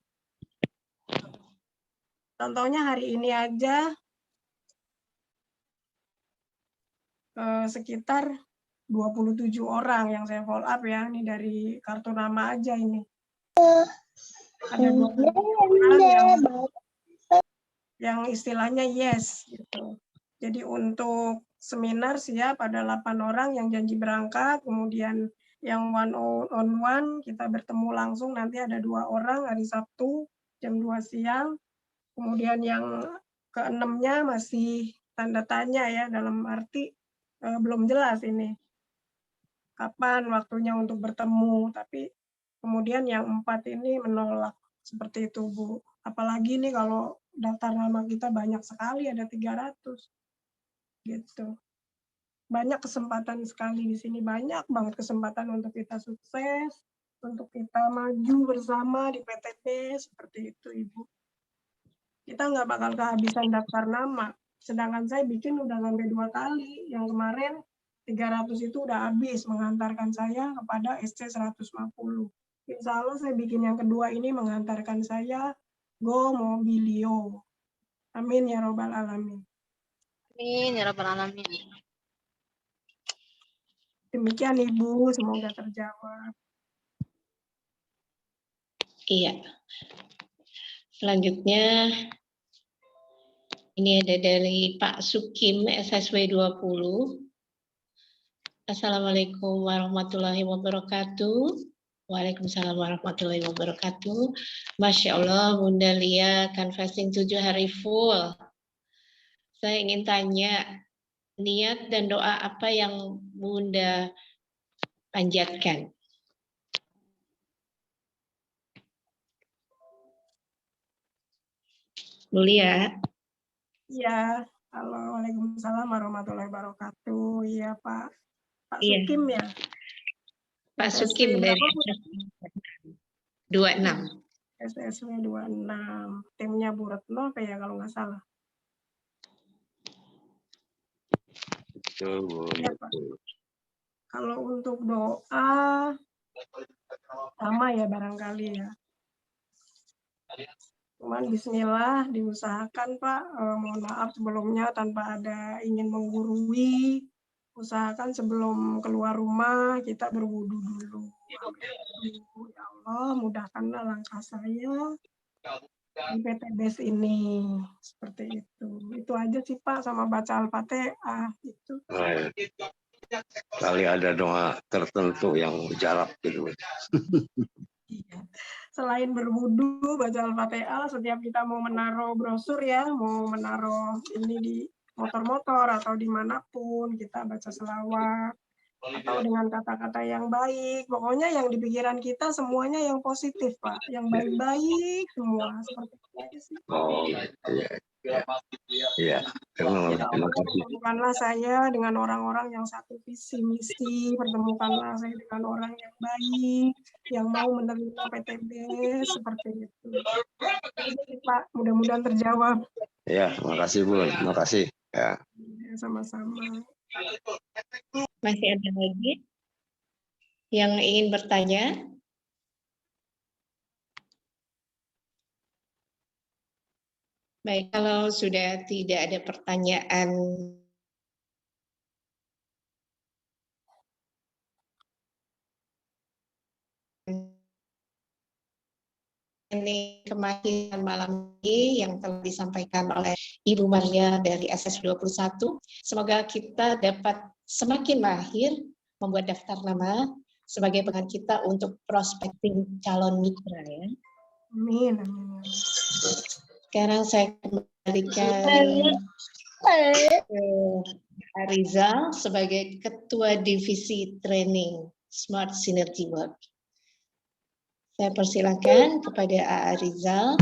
Contohnya hari ini aja sekitar 27 orang yang saya follow up ya, ini dari kartu nama aja ini. Ada 27 orang yang istilahnya yes gitu. Jadi untuk seminar siap ada 8 orang yang janji berangkat, kemudian yang one on one kita bertemu langsung nanti ada 2 orang hari Sabtu jam 2 siang. Kemudian yang ke-6-nya masih tanda tanya ya, dalam arti belum jelas ini kapan waktunya untuk bertemu, tapi kemudian yang 4 ini menolak seperti itu Bu. Apalagi nih kalau daftar nama kita banyak sekali, ada 300 gitu. Banyak kesempatan sekali di sini, banyak banget kesempatan untuk kita sukses, untuk kita maju bersama di PTB, seperti itu Ibu. Kita nggak bakal kehabisan daftar nama, sedangkan saya bikin udah sampai 2 kali, yang kemarin 300 itu udah habis menghantarkan saya kepada SC 150. Insya Allah saya bikin yang kedua ini menghantarkan saya Go Mobilio. Amin ya robbal alamin. Amin ya rabbal alamin. Demikian Ibu, semoga terjawab. Iya. Selanjutnya ini ada dari Pak Sukim SSW 20. Assalamualaikum warahmatullahi wabarakatuh. Waalaikumsalam warahmatullahi wabarakatuh. Masya Allah, Bunda Lia canvassing 7 hari full. Saya ingin tanya, niat dan doa apa yang Bunda panjatkan? Bu Lia. Ya, halo, waalaikumsalam warahmatullahi wabarakatuh. Iya, Pak Iya. Sukim ya. Pak SSW Sukim dari berapa? 26. SSW 26. Timnya Bu Retno kayak kalau nggak salah. Iya, Pak. Kalau untuk doa sama ya barangkali ya. Cuman bismillah diusahakan Pak, mohon maaf sebelumnya tanpa ada ingin menggurui, usahakan sebelum keluar rumah kita berwudu dulu. Ya Allah, mudahkanlah langkah saya di PTBS ini, seperti itu. Itu aja sih Pak, sama baca Al-Fatihah itu. Kali ada doa tertentu yang jarak gitu. Iya. Selain berwudu, baca Al-Fatihah, setiap kita mau menaruh brosur ya, mau menaruh ini di motor-motor atau dimanapun, kita baca selawat, atau dengan kata-kata yang baik. Pokoknya yang di pikiran kita semuanya yang positif, Pak. Yang baik-baik semua. Seperti itu aja sih. Oh, iya. Iya. Terima Ya Allah, kasih. pertemukanlah saya dengan orang-orang yang satu visi misi, pertemukanlah saya dengan orang yang baik, yang mau menerima PTB, seperti itu. Jadi, Pak, mudah-mudahan terjawab. Ya, terima kasih Bu. Terima kasih. Ya. Sama-sama. Masih ada lagi yang ingin bertanya? Baik, kalau sudah tidak ada pertanyaan ini kemahiran malam ini yang telah disampaikan oleh Ibu Maria dari SS21. Semoga kita dapat semakin mahir membuat daftar nama sebagai pengan kita untuk prospecting calon mitra ya. Amin. Sekarang saya kembalikan ke Rizal sebagai Ketua Divisi Training Smart Synergy Work. Saya persilakan kepada A. Rizal.